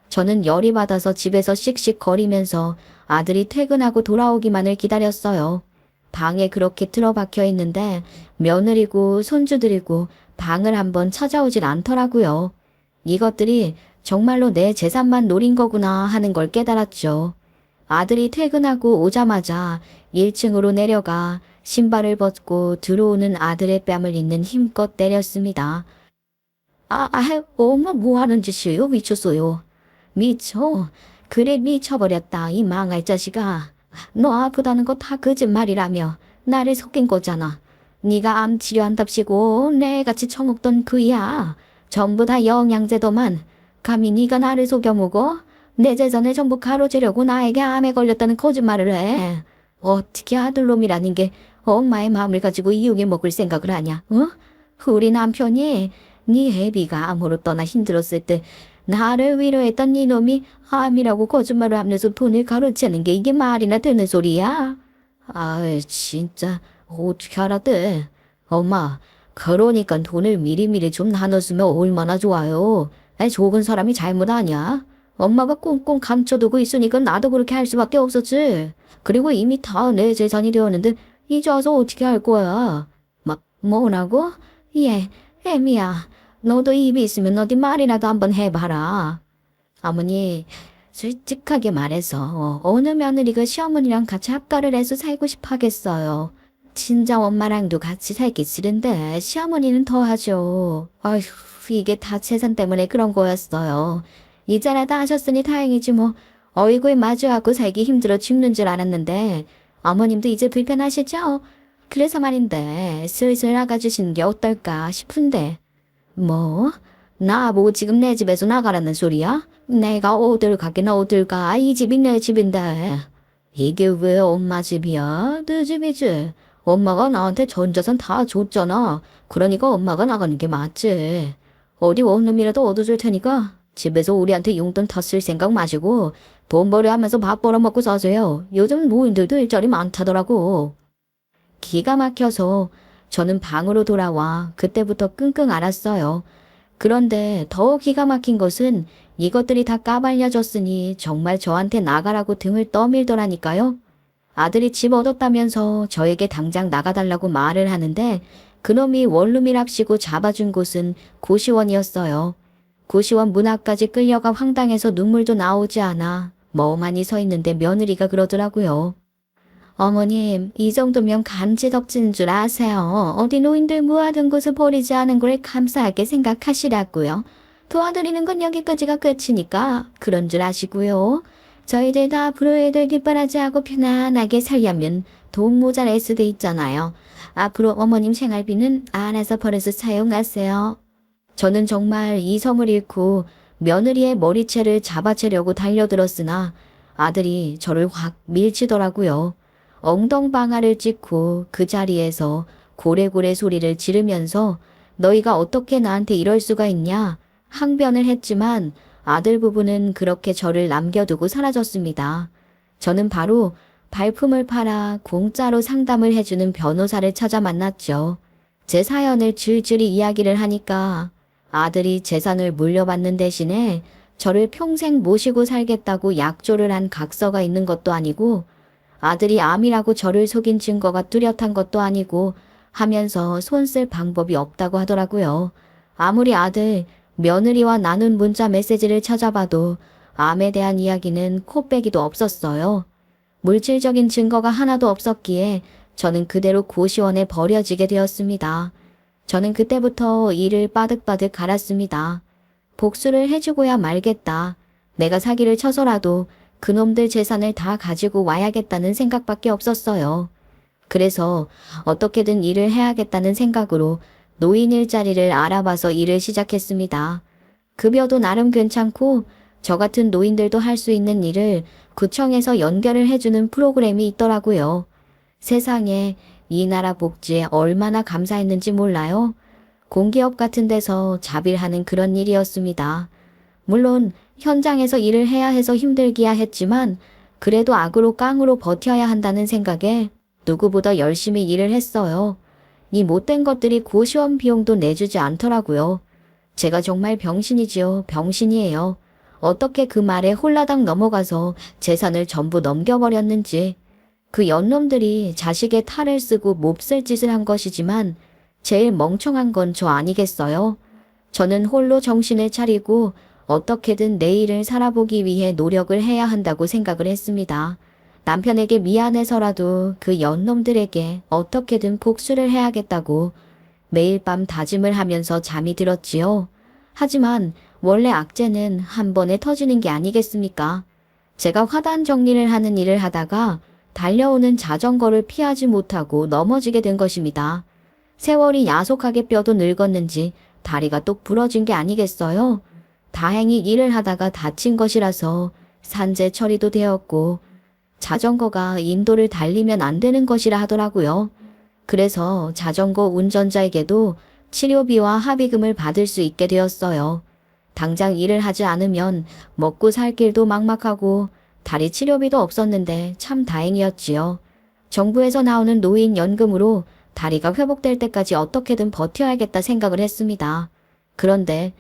저는 열이 받아서 집에서 씩씩거리면서 아들이 퇴근하고 돌아오기만을 기다렸어요. 방에 그렇게 틀어박혀 있는데 며느리고 손주들이고 방을 한번 찾아오질 않더라고요. 이것들이 정말로 내 재산만 노린 거구나 하는 걸 깨달았죠. 아들이 퇴근하고 오자마자 1층으로 내려가 신발을 벗고 들어오는 아들의 뺨을 있는 힘껏 때렸습니다. 엄마 뭐 하는 짓이에요? 미쳤어요. 미쳐. 그래 미쳐버렸다. 이 망할 자식아. 너 아프다는 거 다 거짓말이라며 나를 속인 거잖아. 네가 암 치료한답시고 내같이 처먹던 그이야. 전부 다 영양제도만. 감히 네가 나를 속여먹어? 내 재산을 전부 가로채려고 나에게 암에 걸렸다는 거짓말을 해. 어떻게 아들놈이라는 게 엄마의 마음을 가지고 이용해 먹을 생각을 하냐? 어? 우리 남편이 네 애비가 암으로 떠나 힘들었을 때 나를 위로했던 네 놈이 암이라고 거짓말을 하면서 돈을 가로채는 게 이게 말이나 되는 소리야? 진짜 어떻게 알았대? 엄마, 그러니까 돈을 미리미리 좀 나눠주면 얼마나 좋아요. 좋은 사람이 잘못 아니야? 엄마가 꽁꽁 감춰두고 있으니까 나도 그렇게 할 수밖에 없었지. 그리고 이미 다 내 재산이 되었는데 이제 와서 어떻게 할 거야? 뭐라고? 애미야. 너도 입이 있으면 어디 말이라도 한번 해봐라. 어머니, 솔직하게 말해서 어느 며느리가 시어머니랑 같이 합가를 해서 살고 싶어 하겠어요. 친정 엄마랑도 같이 살기 싫은데 시어머니는 더 하죠. 아휴, 이게 다 재산 때문에 그런 거였어요. 이제라도 하셨으니 다행이지 뭐. 얼굴 마주하고 살기 힘들어 죽는 줄 알았는데 어머님도 이제 불편하시죠? 그래서 말인데 슬슬 나가주시는 게 어떨까 싶은데. 뭐? 나보고 지금 내 집에서 나가라는 소리야? 내가 어딜 가긴 어딜 가. 이 집이 내 집인데. 이게 왜 엄마 집이야? 내 집이지. 엄마가 나한테 전 재산 다 줬잖아. 그러니까 엄마가 나가는 게 맞지. 어디 원룸이라도 얻어줄 테니까 집에서 우리한테 용돈 더 쓸 생각 마시고 돈벌이 하면서 밥 벌어먹고 사세요. 요즘 노인들도 일자리 많다더라고. 기가 막혀서 저는 방으로 돌아와 그때부터 끙끙 앓았어요. 그런데 더 기가 막힌 것은 이것들이 다 까발려졌으니 정말 저한테 나가라고 등을 떠밀더라니까요. 아들이 집 얻었다면서 저에게 당장 나가달라고 말을 하는데 그놈이 원룸이랍시고 잡아준 곳은 고시원이었어요. 고시원 문 앞까지 끌려가 황당해서 눈물도 나오지 않아 멍하니 서 있는데 며느리가 그러더라고요. 어머님, 이 정도면 감지덕지인 줄 아세요. 어디 노인들 모아둔 곳을 버리지 않은 걸 감사하게 생각하시라고요. 도와드리는 건 여기까지가 끝이니까 그런 줄 아시고요. 저희들 다 앞으로 애들 뒷바라지 하고 편안하게 살려면 돈 모자랄 수도 있잖아요. 앞으로 어머님 생활비는 알아서 벌어서 사용하세요. 저는 정말 이성을 잃고 며느리의 머리채를 잡아채려고 달려들었으나 아들이 저를 확 밀치더라고요. 엉덩방아를 찍고 그 자리에서 고래고래 소리를 지르면서 너희가 어떻게 나한테 이럴 수가 있냐 항변을 했지만 아들 부부는 그렇게 저를 남겨두고 사라졌습니다. 저는 바로 발품을 팔아 공짜로 상담을 해주는 변호사를 찾아 만났죠. 제 사연을 줄줄이 이야기를 하니까 아들이 재산을 물려받는 대신에 저를 평생 모시고 살겠다고 약조를 한 각서가 있는 것도 아니고 아들이 암이라고 저를 속인 증거가 뚜렷한 것도 아니고 하면서 손 쓸 방법이 없다고 하더라고요. 아무리 아들, 며느리와 나눈 문자 메시지를 찾아봐도 암에 대한 이야기는 코빼기도 없었어요. 물질적인 증거가 하나도 없었기에 저는 그대로 고시원에 버려지게 되었습니다. 저는 그때부터 이를 빠득빠득 갈았습니다. 복수를 해주고야 말겠다. 내가 사기를 쳐서라도 그놈들 재산을 다 가지고 와야겠다는 생각밖에 없었어요. 그래서 어떻게든 일을 해야겠다는 생각으로 노인 일자리를 알아봐서 일을 시작했습니다. 급여도 나름 괜찮고 저 같은 노인들도 할 수 있는 일을 구청에서 연결을 해주는 프로그램이 있더라고요. 세상에 이 나라 복지에 얼마나 감사했는지 몰라요. 공기업 같은 데서 자빌하는 그런 일이었습니다. 물론 현장에서 일을 해야 해서 힘들기야 했지만 그래도 악으로 깡으로 버텨야 한다는 생각에 누구보다 열심히 일을 했어요. 이 못된 것들이 고시원 비용도 내주지 않더라고요. 제가 정말 병신이지요. 병신이에요. 어떻게 그 말에 홀라당 넘어가서 재산을 전부 넘겨버렸는지. 그 연놈들이 자식의 탈을 쓰고 몹쓸 짓을 한 것이지만 제일 멍청한 건 저 아니겠어요? 저는 홀로 정신을 차리고 어떻게든 내일을 살아보기 위해 노력을 해야 한다고 생각을 했습니다. 남편에게 미안해서라도 그 연놈들에게 어떻게든 복수를 해야겠다고 매일 밤 다짐을 하면서 잠이 들었지요. 하지만 원래 악재는 한 번에 터지는 게 아니겠습니까? 제가 화단 정리를 하는 일을 하다가 달려오는 자전거를 피하지 못하고 넘어지게 된 것입니다. 세월이 야속하게 뼈도 늙었는지 다리가 똑 부러진 게 아니겠어요? 다행히 일을 하다가 다친 것이라서 산재 처리도 되었고 자전거가 인도를 달리면 안 되는 것이라 하더라고요. 그래서 자전거 운전자에게도 치료비와 합의금을 받을 수 있게 되었어요. 당장 일을 하지 않으면 먹고 살 길도 막막하고 다리 치료비도 없었는데 참 다행이었지요. 정부에서 나오는 노인연금으로 다리가 회복될 때까지 어떻게든 버텨야겠다 생각을 했습니다. 그런데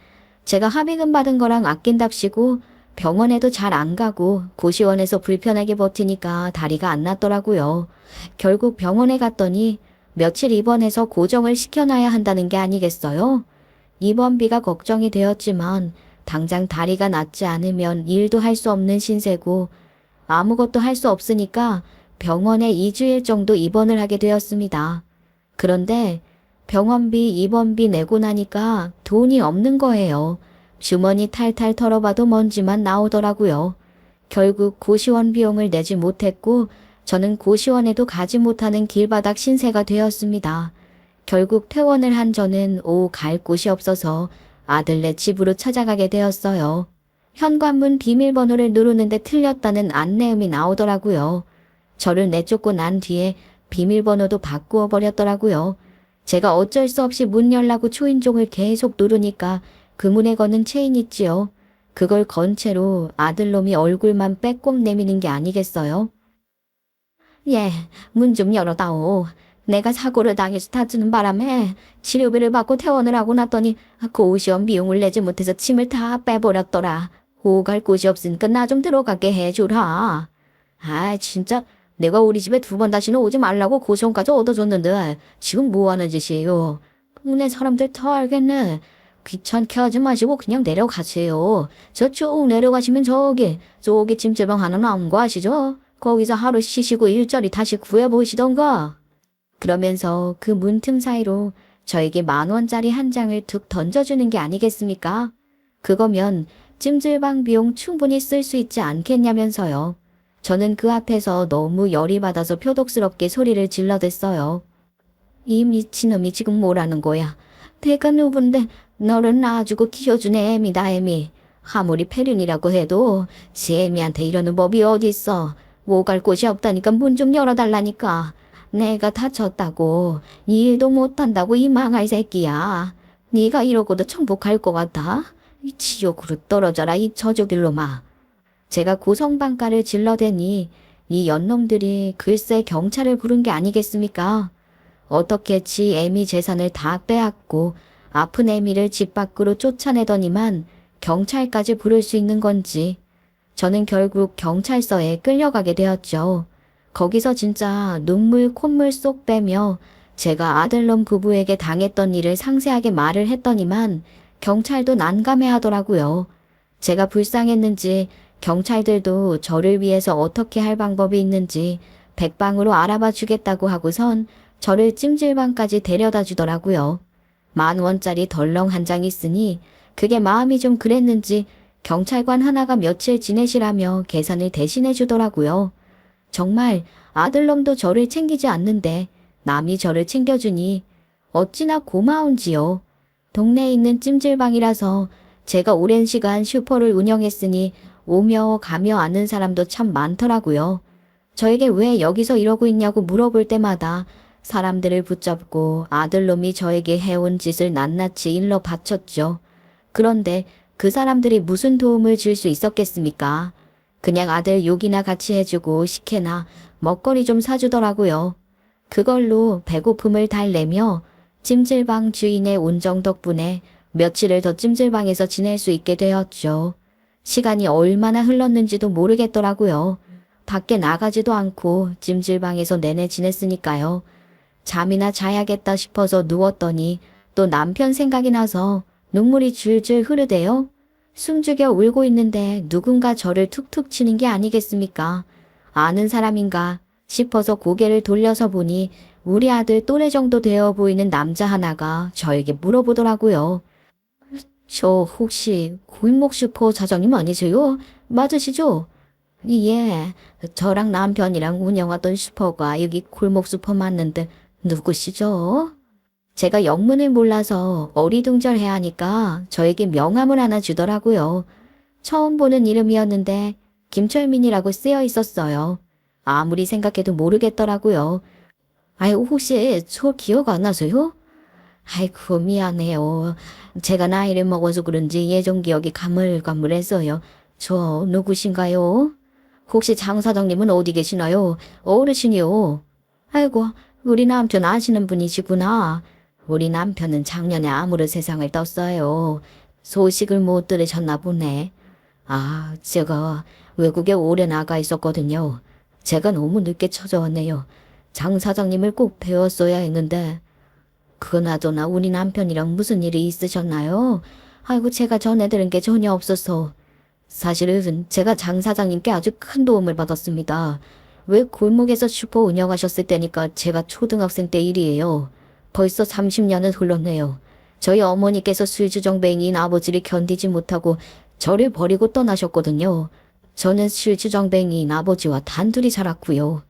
제가 합의금 받은 거랑 아낀답시고 병원에도 잘 안 가고 고시원에서 불편하게 버티니까 다리가 안 낫더라고요. 결국 병원에 갔더니 며칠 입원해서 고정을 시켜놔야 한다는 게 아니겠어요? 입원비가 걱정이 되었지만 당장 다리가 낫지 않으면 일도 할 수 없는 신세고 아무것도 할 수 없으니까 병원에 2주일 정도 입원을 하게 되었습니다. 그런데 병원비, 입원비 내고 나니까 돈이 없는 거예요. 주머니 탈탈 털어봐도 먼지만 나오더라고요. 결국 고시원 비용을 내지 못했고 저는 고시원에도 가지 못하는 길바닥 신세가 되었습니다. 결국 퇴원을 한 저는 오후 갈 곳이 없어서 아들네 집으로 찾아가게 되었어요. 현관문 비밀번호를 누르는데 틀렸다는 안내음이 나오더라고요. 저를 내쫓고 난 뒤에 비밀번호도 바꾸어 버렸더라고요. 제가 어쩔 수 없이 문 열라고 초인종을 계속 누르니까 그 문에 거는 체인 있지요. 그걸 건 채로 아들놈이 얼굴만 빼꼼 내미는 게 아니겠어요? 예, 문 좀 열어다오. 내가 사고를 당해서 다치는 바람에 치료비를 받고 퇴원을 하고 났더니 고시원 비용을 내지 못해서 침을 다 빼버렸더라. 오갈 곳이 없으니까 나 좀 들어가게 해주라. 아, 진짜 내가 우리 집에 2번 다시는 오지 말라고 고시원까지 얻어줬는데 지금 뭐하는 짓이에요? 동네 사람들 더 알겠네. 귀찮게 하지 마시고 그냥 내려가세요. 저쪽 내려가시면 저기 찜질방 하나 나온 거 아시죠? 거기서 하루 쉬시고 일자리 다시 구해보시던가. 그러면서 그 문틈 사이로 저에게 10,000원짜리 한 장을 툭 던져주는 게 아니겠습니까? 그거면 찜질방 비용 충분히 쓸 수 있지 않겠냐면서요. 저는 그 앞에서 너무 열이 받아서 표독스럽게 소리를 질러댔어요. 이 미친놈이 지금 뭐라는 거야? 내가 누군데 너를 낳아주고 키워준 애미다 애미. 아무리 폐륜이라고 해도 지 애미한테 이러는 법이 어딨어. 뭐 갈 곳이 없다니까 문 좀 열어달라니까. 내가 다쳤다고 이 일도 못한다고 이 망할 새끼야. 네가 이러고도 정복할 것 같아? 이 지옥으로 떨어져라 이 저주길로마. 제가 고성방가를 질러대니 이 연놈들이 글쎄 경찰을 부른 게 아니겠습니까? 어떻게 지 애미 재산을 다 빼앗고 아픈 애미를 집 밖으로 쫓아내더니만 경찰까지 부를 수 있는 건지. 저는 결국 경찰서에 끌려가게 되었죠. 거기서 진짜 눈물 콧물 쏙 빼며 제가 아들놈 부부에게 당했던 일을 상세하게 말을 했더니만 경찰도 난감해하더라고요. 제가 불쌍했는지 경찰들도 저를 위해서 어떻게 할 방법이 있는지 백방으로 알아봐 주겠다고 하고선 저를 찜질방까지 데려다 주더라고요. 10,000원짜리 덜렁 한 장 있으니 그게 마음이 좀 그랬는지 경찰관 하나가 며칠 지내시라며 계산을 대신해 주더라고요. 정말 아들놈도 저를 챙기지 않는데 남이 저를 챙겨주니 어찌나 고마운지요. 동네에 있는 찜질방이라서 제가 오랜 시간 슈퍼를 운영했으니 오며 가며 아는 사람도 참 많더라고요. 저에게 왜 여기서 이러고 있냐고 물어볼 때마다 사람들을 붙잡고 아들놈이 저에게 해온 짓을 낱낱이 일러 바쳤죠. 그런데 그 사람들이 무슨 도움을 줄 수 있었겠습니까? 그냥 아들 욕이나 같이 해주고 식혜나 먹거리 좀 사주더라고요. 그걸로 배고픔을 달래며 찜질방 주인의 온정 덕분에 며칠을 더 찜질방에서 지낼 수 있게 되었죠. 시간이 얼마나 흘렀는지도 모르겠더라고요. 밖에 나가지도 않고 찜질방에서 내내 지냈으니까요. 잠이나 자야겠다 싶어서 누웠더니 또 남편 생각이 나서 눈물이 줄줄 흐르대요. 숨죽여 울고 있는데 누군가 저를 툭툭 치는 게 아니겠습니까? 아는 사람인가 싶어서 고개를 돌려서 보니 우리 아들 또래 정도 되어 보이는 남자 하나가 저에게 물어보더라고요. 저 혹시 골목슈퍼 사장님 아니세요? 맞으시죠? 예, 저랑 남편이랑 운영하던 슈퍼가 여기 골목슈퍼 맞는데 누구시죠? 제가 영문을 몰라서 어리둥절해 하니까 저에게 명함을 하나 주더라고요. 처음 보는 이름이었는데 김철민이라고 쓰여 있었어요. 아무리 생각해도 모르겠더라고요. 아유, 혹시 저 기억 안 나세요? 아이고, 미안해요. 제가 나이를 먹어서 그런지 예전 기억이 가물가물해서요. 저 누구신가요? 혹시 장 사장님은 어디 계시나요? 어르신이요. 아이고, 우리 남편 아시는 분이시구나. 우리 남편은 작년에 암으로 세상을 떴어요. 소식을 못 들으셨나 보네. 아, 제가 외국에 오래 나가 있었거든요. 제가 너무 늦게 찾아왔네요. 장 사장님을 꼭 배웠어야 했는데. 그나저나 우리 남편이랑 무슨 일이 있으셨나요? 아이고, 제가 전해 들은 게 전혀 없어서. 사실은 제가 장 사장님께 아주 큰 도움을 받았습니다. 왜 골목에서 슈퍼 운영하셨을 때니까 제가 초등학생 때 일이에요. 벌써 30년은 흘렀네요. 저희 어머니께서 술주정뱅이인 아버지를 견디지 못하고 저를 버리고 떠나셨거든요. 저는 술주정뱅이인 아버지와 단둘이 살았고요.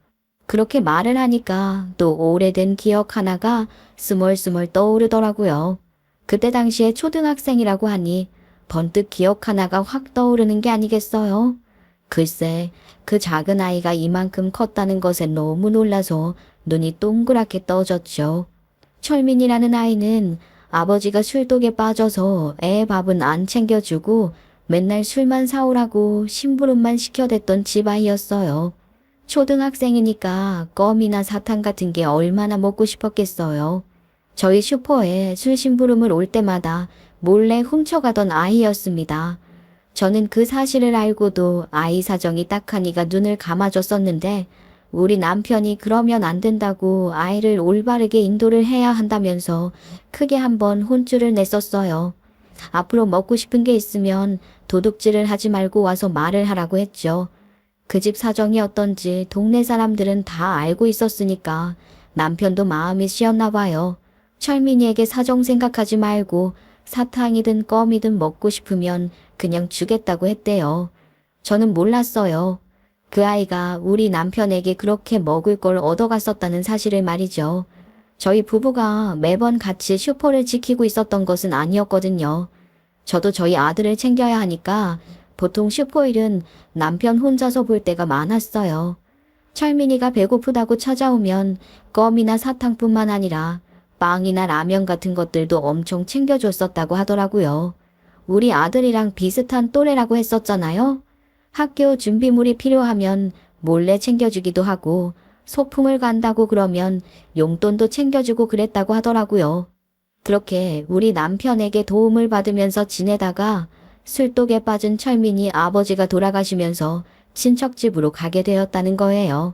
그렇게 말을 하니까 또 오래된 기억 하나가 스멀스멀 떠오르더라고요. 그때 당시에 초등학생이라고 하니 번뜩 기억 하나가 확 떠오르는 게 아니겠어요? 글쎄, 그 작은 아이가 이만큼 컸다는 것에 너무 놀라서 눈이 동그랗게 떠졌죠. 철민이라는 아이는 아버지가 술독에 빠져서 애 밥은 안 챙겨주고 맨날 술만 사오라고 심부름만 시켜댔던 집아이였어요. 초등학생이니까 껌이나 사탕 같은 게 얼마나 먹고 싶었겠어요. 저희 슈퍼에 술 심부름을 올 때마다 몰래 훔쳐가던 아이였습니다. 저는 그 사실을 알고도 아이 사정이 딱하니까 눈을 감아줬었는데 우리 남편이 그러면 안 된다고 아이를 올바르게 인도를 해야 한다면서 크게 한번 혼쭐을 냈었어요. 앞으로 먹고 싶은 게 있으면 도둑질을 하지 말고 와서 말을 하라고 했죠. 그 집 사정이 어떤지 동네 사람들은 다 알고 있었으니까 남편도 마음이 씌었나 봐요. 철민이에게 사정 생각하지 말고 사탕이든 껌이든 먹고 싶으면 그냥 주겠다고 했대요. 저는 몰랐어요. 그 아이가 우리 남편에게 그렇게 먹을 걸 얻어갔었다는 사실을 말이죠. 저희 부부가 매번 같이 슈퍼를 지키고 있었던 것은 아니었거든요. 저도 저희 아들을 챙겨야 하니까 보통 슈퍼일은 남편 혼자서 볼 때가 많았어요. 철민이가 배고프다고 찾아오면 껌이나 사탕뿐만 아니라 빵이나 라면 같은 것들도 엄청 챙겨줬었다고 하더라고요. 우리 아들이랑 비슷한 또래라고 했었잖아요. 학교 준비물이 필요하면 몰래 챙겨주기도 하고 소풍을 간다고 그러면 용돈도 챙겨주고 그랬다고 하더라고요. 그렇게 우리 남편에게 도움을 받으면서 지내다가 술독에 빠진 철민이 아버지가 돌아가시면서 친척집으로 가게 되었다는 거예요.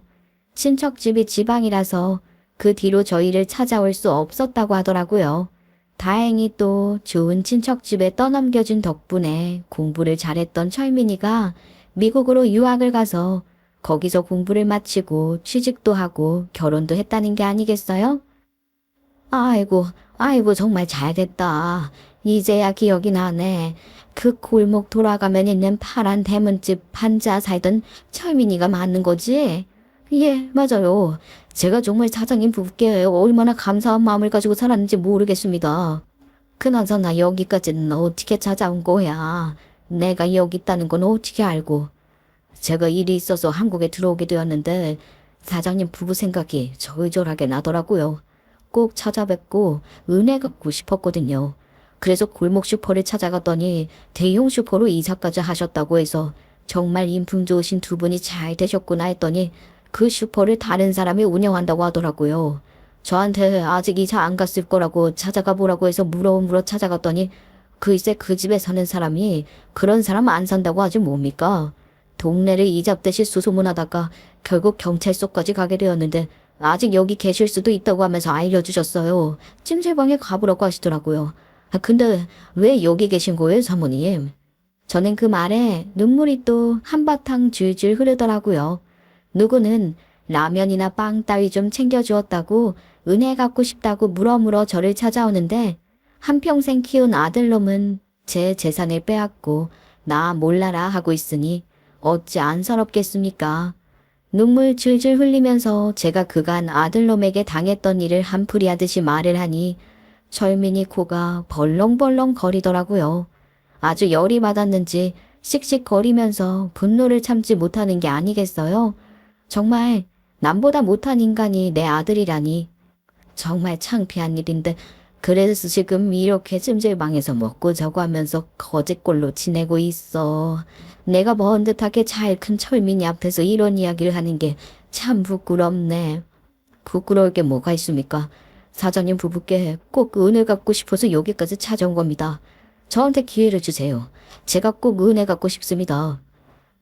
친척집이 지방이라서 그 뒤로 저희를 찾아올 수 없었다고 하더라고요. 다행히 또 좋은 친척집에 떠넘겨준 덕분에 공부를 잘했던 철민이가 미국으로 유학을 가서 거기서 공부를 마치고 취직도 하고 결혼도 했다는 게 아니겠어요? 아이고 정말 잘됐다. 이제야 기억이 나네. 그 골목 돌아가면 있는 파란 대문집 판자 살던 철민이가 맞는 거지? 예, 맞아요. 제가 정말 사장님 부부께 얼마나 감사한 마음을 가지고 살았는지 모르겠습니다. 그나저나 여기까지는 어떻게 찾아온 거야? 내가 여기 있다는 건 어떻게 알고? 제가 일이 있어서 한국에 들어오게 되었는데 사장님 부부 생각이 절절하게 나더라고요. 꼭 찾아뵙고 은혜 갚고 싶었거든요. 그래서 골목 슈퍼를 찾아갔더니 대형 슈퍼로 이사까지 하셨다고 해서 정말 인품 좋으신 두 분이 잘 되셨구나 했더니 그 슈퍼를 다른 사람이 운영한다고 하더라고요. 저한테 아직 이사 안 갔을 거라고 찾아가 보라고 해서 물어 찾아갔더니 글쎄 그 집에 사는 사람이 그런 사람 안 산다고 하지 뭡니까? 동네를 이잡듯이 수소문하다가 결국 경찰서까지 가게 되었는데 아직 여기 계실 수도 있다고 하면서 알려주셨어요. 찜질방에 가보라고 하시더라고요. 근데 왜 여기 계신 거예요, 사모님? 저는 그 말에 눈물이 또 한바탕 줄줄 흐르더라고요. 누구는 라면이나 빵 따위 좀 챙겨주었다고 은혜 갚고 싶다고 물어물어 저를 찾아오는데 한평생 키운 아들놈은 제 재산을 빼앗고 나 몰라라 하고 있으니 어찌 안 서럽겠습니까? 눈물 줄줄 흘리면서 제가 그간 아들놈에게 당했던 일을 한풀이 하듯이 말을 하니 철민이 코가 벌렁벌렁 거리더라고요. 아주 열이 받았는지 씩씩거리면서 분노를 참지 못하는 게 아니겠어요? 정말 남보다 못한 인간이 내 아들이라니. 정말 창피한 일인데 그래서 지금 이렇게 찜질방에서 먹고 자고 하면서 거짓골로 지내고 있어. 내가 먼 듯하게 잘 큰 철민이 앞에서 이런 이야기를 하는 게 참 부끄럽네. 부끄러울 게 뭐가 있습니까? 사장님 부부께 꼭 은혜 갚고 싶어서 여기까지 찾아온 겁니다. 저한테 기회를 주세요. 제가 꼭 은혜 갚고 싶습니다.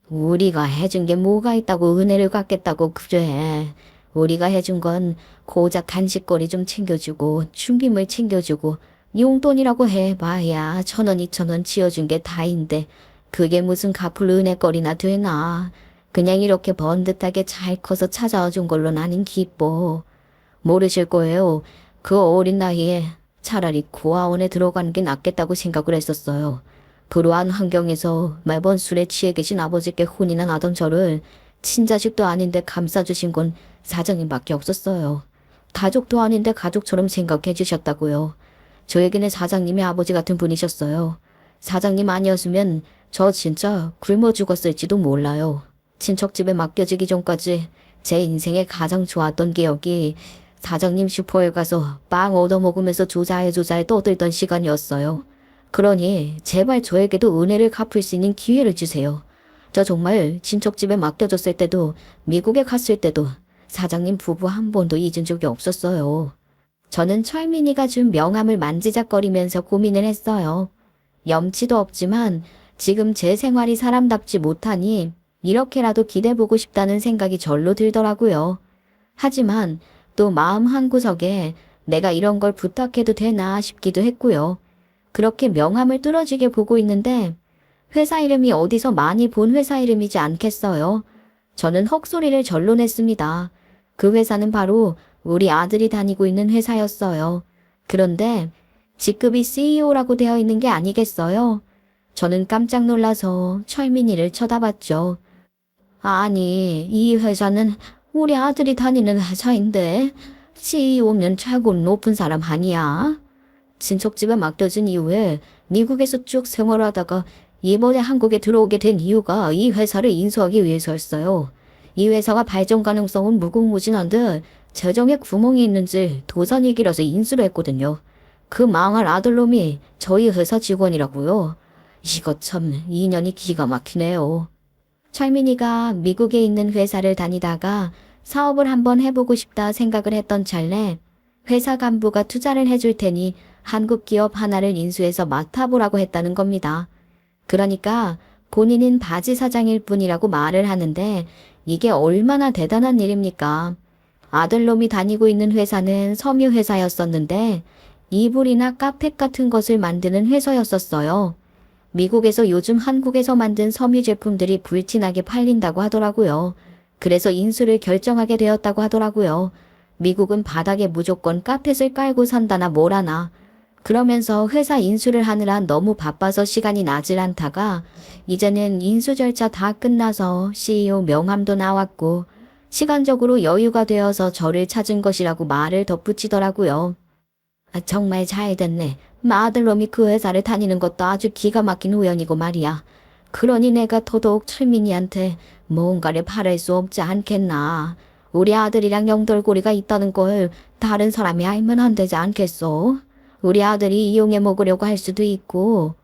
우리가 해준 게 뭐가 있다고 은혜를 갚겠다고 그래. 우리가 해준 건 고작 간식거리 좀 챙겨주고 준비물 챙겨주고 용돈이라고 해봐야 1,000원, 2,000원 지어준 게 다인데 그게 무슨 갚을 은혜거리나 되나. 그냥 이렇게 번듯하게 잘 커서 찾아와 준 걸로 나는 기뻐. 모르실 거예요. 그 어린 나이에 차라리 고아원에 들어가는 게 낫겠다고 생각을 했었어요. 불우한 환경에서 매번 술에 취해 계신 아버지께 혼이나 나던 저를 친자식도 아닌데 감싸주신 건 사장님밖에 없었어요. 가족도 아닌데 가족처럼 생각해 주셨다고요. 저에게는 사장님이 아버지 같은 분이셨어요. 사장님 아니었으면 저 진짜 굶어 죽었을지도 몰라요. 친척집에 맡겨지기 전까지 제 인생에 가장 좋았던 기억이 사장님 슈퍼에 가서 빵 얻어먹으면서 조자해 떠들던 시간이었어요. 그러니 제발 저에게도 은혜를 갚을 수 있는 기회를 주세요. 저 정말 친척집에 맡겨졌을 때도 미국에 갔을 때도 사장님 부부 한 번도 잊은 적이 없었어요. 저는 철민이가 준 명함을 만지작거리면서 고민을 했어요. 염치도 없지만 지금 제 생활이 사람답지 못하니 이렇게라도 기대보고 싶다는 생각이 절로 들더라고요. 하지만 또 마음 한구석에 내가 이런 걸 부탁해도 되나 싶기도 했고요. 그렇게 명함을 뚫어지게 보고 있는데 회사 이름이 어디서 많이 본 회사 이름이지 않겠어요? 저는 헛소리를 절로 냈습니다. 그 회사는 바로 우리 아들이 다니고 있는 회사였어요. 그런데 직급이 CEO라고 되어 있는 게 아니겠어요? 저는 깜짝 놀라서 철민이를 쳐다봤죠. 아니, 이 회사는 우리 아들이 다니는 회사인데 CEO면 최고 높은 사람 아니야? 친척집에 맡겨진 이후에 미국에서 쭉 생활하다가 이번에 한국에 들어오게 된 이유가 이 회사를 인수하기 위해서였어요. 이 회사가 발전 가능성은 무궁무진한데 재정에 구멍이 있는지 도산이 길어서 인수를 했거든요. 그 망할 아들놈이 저희 회사 직원이라고요. 이거 참 인연이 기가 막히네요. 철민이가 미국에 있는 회사를 다니다가 사업을 한번 해보고 싶다 생각을 했던 찰나 회사 간부가 투자를 해줄 테니 한국 기업 하나를 인수해서 맡아보라고 했다는 겁니다. 그러니까 본인은 바지 사장일 뿐이라고 말을 하는데 이게 얼마나 대단한 일입니까? 아들놈이 다니고 있는 회사는 섬유 회사였었는데 이불이나 카펫 같은 것을 만드는 회사였었어요. 미국에서 요즘 한국에서 만든 섬유 제품들이 불티나게 팔린다고 하더라고요. 그래서 인수를 결정하게 되었다고 하더라고요. 미국은 바닥에 무조건 카펫을 깔고 산다나 뭐라나. 그러면서 회사 인수를 하느라 너무 바빠서 시간이 나질 않다가 이제는 인수 절차 다 끝나서 CEO 명함도 나왔고 시간적으로 여유가 되어서 저를 찾은 것이라고 말을 덧붙이더라고요. 정말 잘 됐네. 아들놈이 그 회사를 다니는 것도 아주 기가 막힌 우연이고 말이야. 그러니 내가 더더욱 철민이한테 뭔가를 바랄 수 없지 않겠나. 우리 아들이랑 연결고리가 있다는 걸 다른 사람이 알면 안 되지 않겠소? 우리 아들이 이용해 먹으려고 할 수도 있고.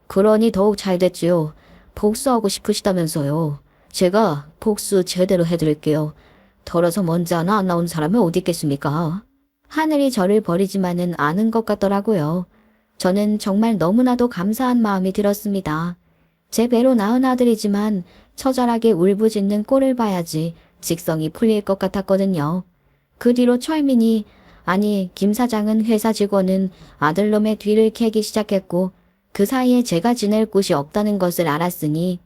그러니 더욱 잘 됐지요. 복수하고 싶으시다면서요. 제가 복수 제대로 해드릴게요. 털어서 먼지 하나 안 나온 사람이 어디 있겠습니까? 하늘이 저를 버리지만은 않은 것 같더라고요. 저는 정말 너무나도 감사한 마음이 들었습니다. 제 배로 낳은 아들이지만 처절하게 울부짖는 꼴을 봐야지 직성이 풀릴 것 같았거든요. 그 뒤로 철민이, 아니 김 사장은 회사 직원은 아들놈의 뒤를 캐기 시작했고 그 사이에 제가 지낼 곳이 없다는 것을 알았으니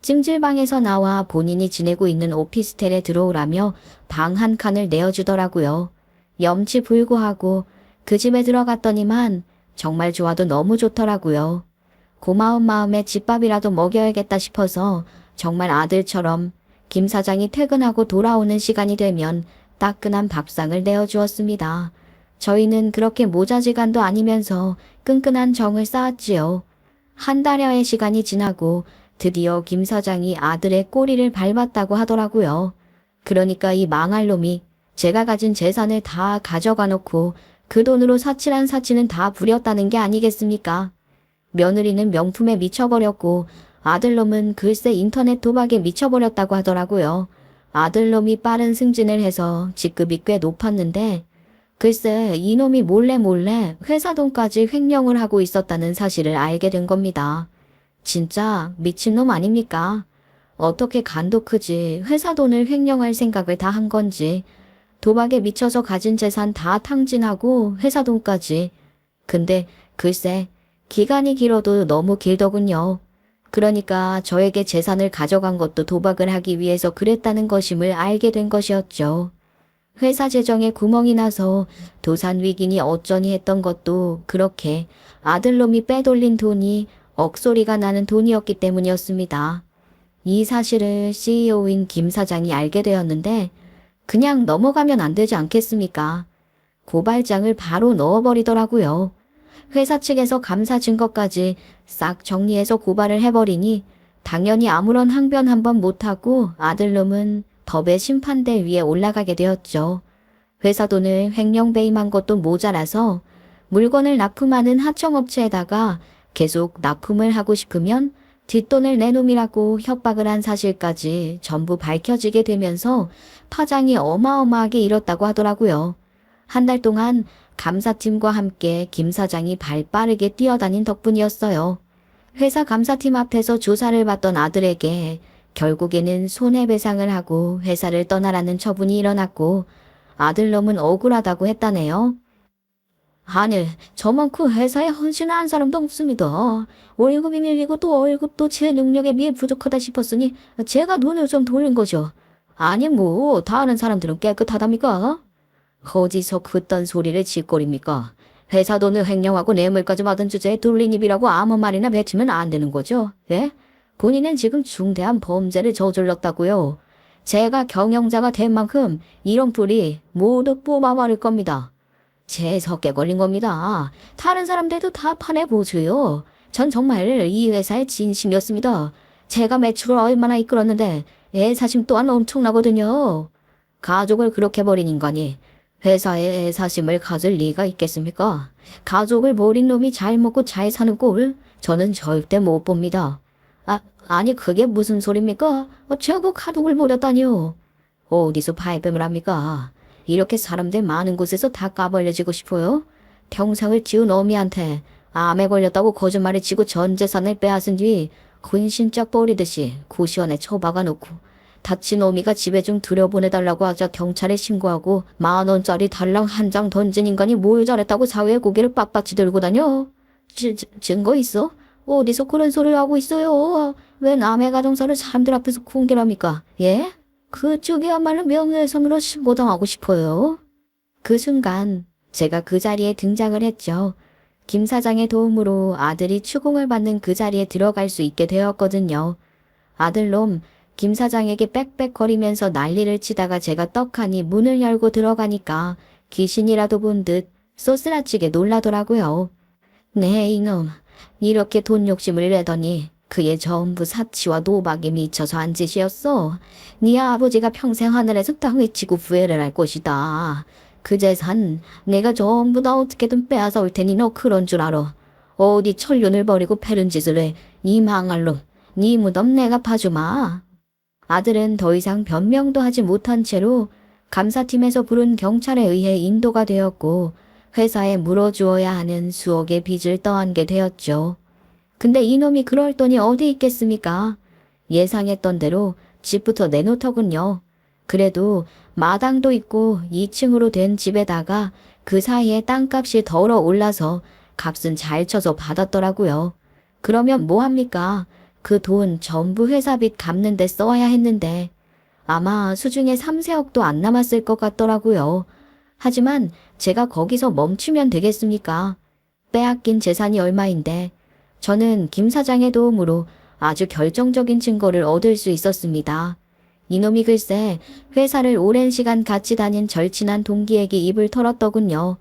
찜질방에서 나와 본인이 지내고 있는 오피스텔에 들어오라며 방 한 칸을 내어주더라고요. 염치불구하고 그 집에 들어갔더니만 정말 좋아도 너무 좋더라고요. 고마운 마음에 집밥이라도 먹여야겠다 싶어서 정말 아들처럼 김 사장이 퇴근하고 돌아오는 시간이 되면 따끈한 밥상을 내어주었습니다. 저희는 그렇게 모자지간도 아니면서 끈끈한 정을 쌓았지요. 한 달여의 시간이 지나고 드디어 김 사장이 아들의 꼬리를 밟았다고 하더라고요. 그러니까 이 망할 놈이 제가 가진 재산을 다 가져가 놓고 그 돈으로 사치란 사치는 다 부렸다는 게 아니겠습니까? 며느리는 명품에 미쳐버렸고 아들놈은 글쎄 인터넷 도박에 미쳐버렸다고 하더라고요. 아들놈이 빠른 승진을 해서 직급이 꽤 높았는데 글쎄 이놈이 몰래 회사 돈까지 횡령을 하고 있었다는 사실을 알게 된 겁니다. 진짜 미친놈 아닙니까? 어떻게 간도 크지 회사 돈을 횡령할 생각을 다 한 건지 도박에 미쳐서 가진 재산 다 탕진하고 회사 돈까지. 근데 글쎄 기간이 길어도 너무 길더군요. 그러니까 저에게 재산을 가져간 것도 도박을 하기 위해서 그랬다는 것임을 알게 된 것이었죠. 회사 재정에 구멍이 나서 도산 위기니 어쩌니 했던 것도 그렇게 아들놈이 빼돌린 돈이 억소리가 나는 돈이었기 때문이었습니다. 이 사실을 CEO인 김 사장이 알게 되었는데 그냥 넘어가면 안 되지 않겠습니까? 고발장을 바로 넣어버리더라고요. 회사 측에서 감사 증거까지 싹 정리해서 고발을 해버리니 당연히 아무런 항변 한번 못하고 아들놈은 법의 심판대 위에 올라가게 되었죠. 회사 돈을 횡령 배임한 것도 모자라서 물건을 납품하는 하청업체에다가 계속 납품을 하고 싶으면 뒷돈을 내놓으라고 협박을 한 사실까지 전부 밝혀지게 되면서 파장이 어마어마하게 일었다고 하더라고요. 한 달 동안 감사팀과 함께 김 사장이 발 빠르게 뛰어다닌 덕분이었어요. 회사 감사팀 앞에서 조사를 받던 아들에게 결국에는 손해배상을 하고 회사를 떠나라는 처분이 일어났고 아들놈은 억울하다고 했다네요. 아니, 저만큼 회사에 헌신한 사람도 없습니다. 월급이 밀리고 또 월급도 제 능력에 비해 부족하다 싶었으니 제가 돈을 좀 돌린 거죠. 아니 뭐 다른 사람들은 깨끗하답니까? 어디서 그딴 소리를 짓거립니까? 회사 돈을 횡령하고 뇌물까지 받은 주제에 돌린 입이라고 아무 말이나 뱉으면 안 되는 거죠. 예? 본인은 지금 중대한 범죄를 저질렀다고요. 제가 경영자가 된 만큼 이런 뿌리 모두 뽑아버릴 겁니다. 제 석에 걸린 겁니다. 다른 사람들도 다 판해보세요. 전 정말 이 회사의 진심이었습니다. 제가 매출을 얼마나 이끌었는데 애사심 또한 엄청나거든요. 가족을 그렇게 버린 인간이 회사에 애사심을 가질 리가 있겠습니까? 가족을 버린 놈이 잘 먹고 잘 사는 꼴 저는 절대 못 봅니다. 아니 그게 무슨 소리입니까? 제가 가족을 버렸다니요. 어디서 파이뱀을 합니까? 이렇게 사람들 많은 곳에서 다 까발려지고 싶어요? 평생을 지운 어미한테 암에 걸렸다고 거짓말을 치고 전 재산을 빼앗은 뒤 근신짝 버리듯이 고시원에 처박아 놓고 다친 어미가 집에 좀 들여보내달라고 하자 경찰에 신고하고 10,000원짜리 달랑 한 장 던진 인간이 뭘 잘했다고 사회의 고개를 빳빳이 들고 다녀? 증거 있어? 어디서 그런 소리를 하고 있어요? 왜 남의 가정사를 사람들 앞에서 공개합니까? 예? 그쪽이야말로 명예훼손으로 신고당하고 싶어요. 그 순간 제가 그 자리에 등장을 했죠. 김 사장의 도움으로 아들이 추궁을 받는 그 자리에 들어갈 수 있게 되었거든요. 아들놈 김 사장에게 빽빽거리면서 난리를 치다가 제가 떡하니 문을 열고 들어가니까 귀신이라도 본 듯 쏘스라치게 놀라더라고요. 네 이놈, 이렇게 돈 욕심을 내더니 그게 전부 사치와 도박에 미쳐서 한 짓이었어. 네 아버지가 평생 하늘에서 땅을 치고 후회를 할 것이다. 그 재산 내가 전부 다 어떻게든 빼앗아 올 테니 너 그런 줄 알아. 어디 천륜을 버리고 패른 짓을 해. 이 망할 놈. 네 무덤 내가 파주마. 아들은 더 이상 변명도 하지 못한 채로 감사팀에서 부른 경찰에 의해 인도가 되었고 회사에 물어주어야 하는 수억의 빚을 떠안게 되었죠. 근데 이놈이 그럴 돈이 어디 있겠습니까? 예상했던 대로 집부터 내놓더군요. 그래도 마당도 있고 2층으로 된 집에다가 그 사이에 땅값이 덜어 올라서 값은 잘 쳐서 받았더라고요. 그러면 뭐합니까? 그 돈 전부 회사빚 갚는 데 써야 했는데 아마 수중에 3~4억도 안 남았을 것 같더라고요. 하지만 제가 거기서 멈추면 되겠습니까? 빼앗긴 재산이 얼마인데 저는 김 사장의 도움으로 아주 결정적인 증거를 얻을 수 있었습니다. 이놈이 글쎄 회사를 오랜 시간 같이 다닌 절친한 동기에게 입을 털었더군요.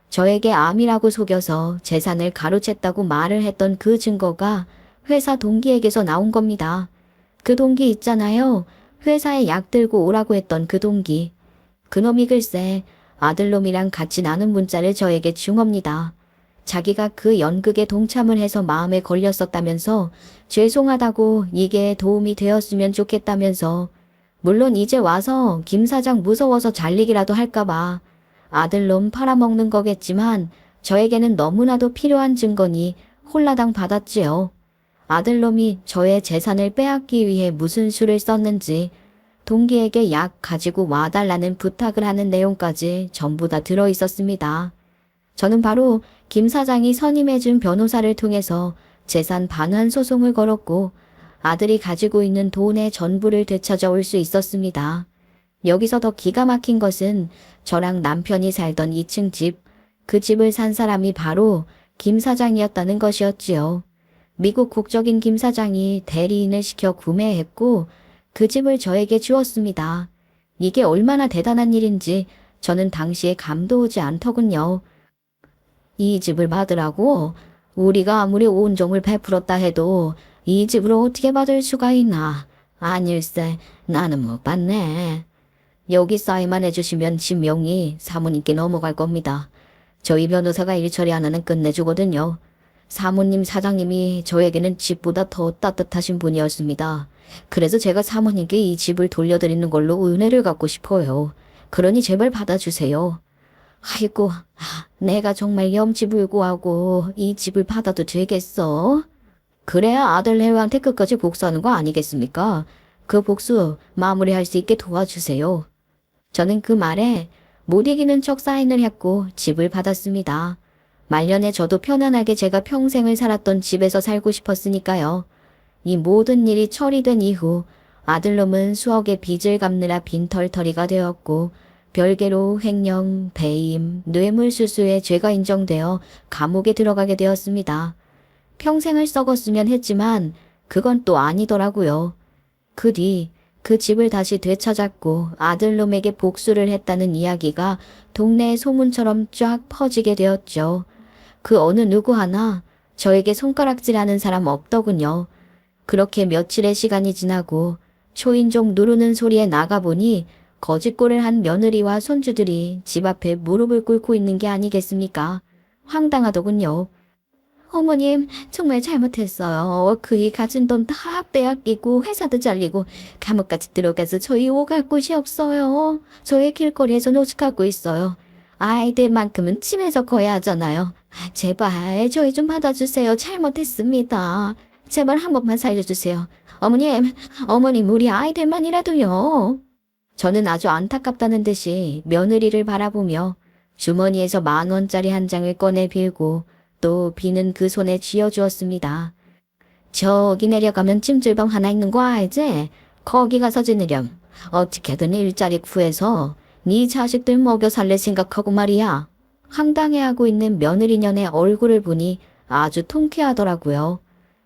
저에게 암이라고 속여서 재산을 가로챘다고 말을 했던 그 증거가 회사 동기에게서 나온 겁니다. 그 동기 있잖아요. 회사에 약 들고 오라고 했던 그 동기. 그놈이 글쎄 아들놈이랑 같이 나눈 문자를 저에게 중겁니다. 자기가 그 연극에 동참을 해서 마음에 걸렸었다면서 죄송하다고 이게 도움이 되었으면 좋겠다면서 물론 이제 와서 김 사장 무서워서 잘리기라도 할까봐 아들놈 팔아먹는 거겠지만 저에게는 너무나도 필요한 증거니 홀라당 받았지요. 아들놈이 저의 재산을 빼앗기 위해 무슨 수를 썼는지 동기에게 약 가지고 와달라는 부탁을 하는 내용까지 전부 다 들어있었습니다. 저는 바로 김 사장이 선임해준 변호사를 통해서 재산 반환 소송을 걸었고 아들이 가지고 있는 돈의 전부를 되찾아올 수 있었습니다. 여기서 더 기가 막힌 것은 저랑 남편이 살던 2층 집, 그 집을 산 사람이 바로 김 사장이었다는 것이었지요. 미국 국적인 김 사장이 대리인을 시켜 구매했고 그 집을 저에게 주었습니다. 이게 얼마나 대단한 일인지 저는 당시에 감도 오지 않더군요. 이 집을 받으라고? 우리가 아무리 온종을 베풀었다 해도 이 집을 어떻게 받을 수가 있나? 아닐세, 나는 못 받네. 여기 사인만 해주시면 집 명의 사모님께 넘어갈 겁니다. 저희 변호사가 일 처리 하나는 끝내주거든요. 사모님 사장님이 저에게는 집보다 더 따뜻하신 분이었습니다. 그래서 제가 사모님께 이 집을 돌려드리는 걸로 은혜를 갚고 싶어요. 그러니 제발 받아주세요. 아이고, 내가 정말 염치불구하고 이 집을 받아도 되겠어? 그래야 아들 내외한테 끝까지 복수하는 거 아니겠습니까? 그 복수 마무리할 수 있게 도와주세요. 저는 그 말에 못 이기는 척 사인을 했고 집을 받았습니다. 말년에 저도 편안하게 제가 평생을 살았던 집에서 살고 싶었으니까요. 이 모든 일이 처리된 이후 아들놈은 수억의 빚을 갚느라 빈털터리가 되었고 별개로 횡령, 배임, 뇌물수수의 죄가 인정되어 감옥에 들어가게 되었습니다. 평생을 썩었으면 했지만 그건 또 아니더라고요. 그 뒤 그 집을 다시 되찾았고 아들놈에게 복수를 했다는 이야기가 동네의 소문처럼 쫙 퍼지게 되었죠. 그 어느 누구 하나 저에게 손가락질하는 사람 없더군요. 그렇게 며칠의 시간이 지나고 초인종 누르는 소리에 나가보니 거짓골을 한 며느리와 손주들이 집 앞에 무릎을 꿇고 있는 게 아니겠습니까? 황당하더군요. 어머님, 정말 잘못했어요. 그이 가진 돈 다 빼앗기고 회사도 잘리고 감옥까지 들어가서 저희 오갈 곳이 없어요. 저희 길거리에서 노숙하고 있어요. 아이들만큼은 집에서 거야 하잖아요. 제발 저희 좀 받아주세요. 잘못했습니다. 제발 한 번만 살려주세요. 어머님 우리 아이들만이라도요. 저는 아주 안타깝다는 듯이 며느리를 바라보며 주머니에서 10,000원짜리 한 장을 꺼내 빌고 또 비는 그 손에 쥐어주었습니다. 저기 내려가면 찜질방 하나 있는 거 알지? 거기 가서 지내렴. 어떻게든 일자리 구해서 네 자식들 먹여 살릴 생각하고 말이야. 황당해하고 있는 며느리년의 얼굴을 보니 아주 통쾌하더라고요.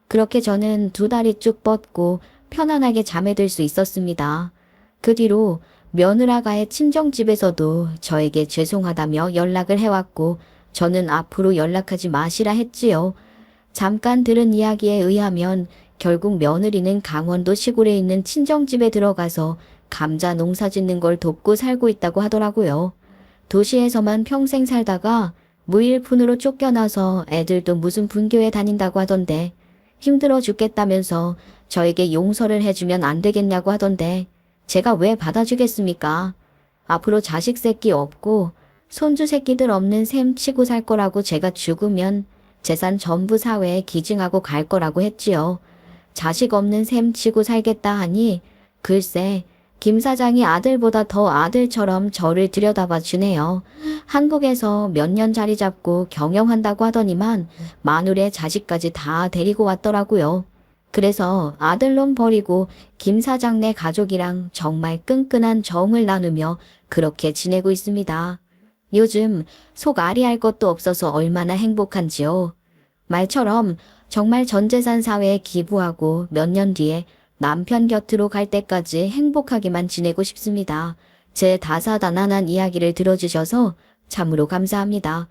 그렇게 저는 2다리 쭉 뻗고 편안하게 잠에 들 수 있었습니다. 그 뒤로 며느라가의 친정집에서도 저에게 죄송하다며 연락을 해왔고 저는 앞으로 연락하지 마시라 했지요. 잠깐 들은 이야기에 의하면 결국 며느리는 강원도 시골에 있는 친정집에 들어가서 감자 농사 짓는 걸 돕고 살고 있다고 하더라고요. 도시에서만 평생 살다가 무일푼으로 쫓겨나서 애들도 무슨 분교에 다닌다고 하던데 힘들어 죽겠다면서 저에게 용서를 해주면 안 되겠냐고 하던데 제가 왜 받아주겠습니까? 앞으로 자식 새끼 없고 손주 새끼들 없는 셈 치고 살 거라고 제가 죽으면 재산 전부 사회에 기증하고 갈 거라고 했지요. 자식 없는 셈 치고 살겠다 하니 글쎄 김 사장이 아들보다 더 아들처럼 저를 들여다봐 주네요. 한국에서 몇 년 자리 잡고 경영한다고 하더니만 마누래 자식까지 다 데리고 왔더라고요. 그래서 아들놈 버리고 김 사장네 가족이랑 정말 끈끈한 정을 나누며 그렇게 지내고 있습니다. 요즘 속 아리할 것도 없어서 얼마나 행복한지요. 말처럼 정말 전 재산 사회에 기부하고 몇 년 뒤에 남편 곁으로 갈 때까지 행복하게만 지내고 싶습니다. 제 다사다난한 이야기를 들어주셔서 참으로 감사합니다.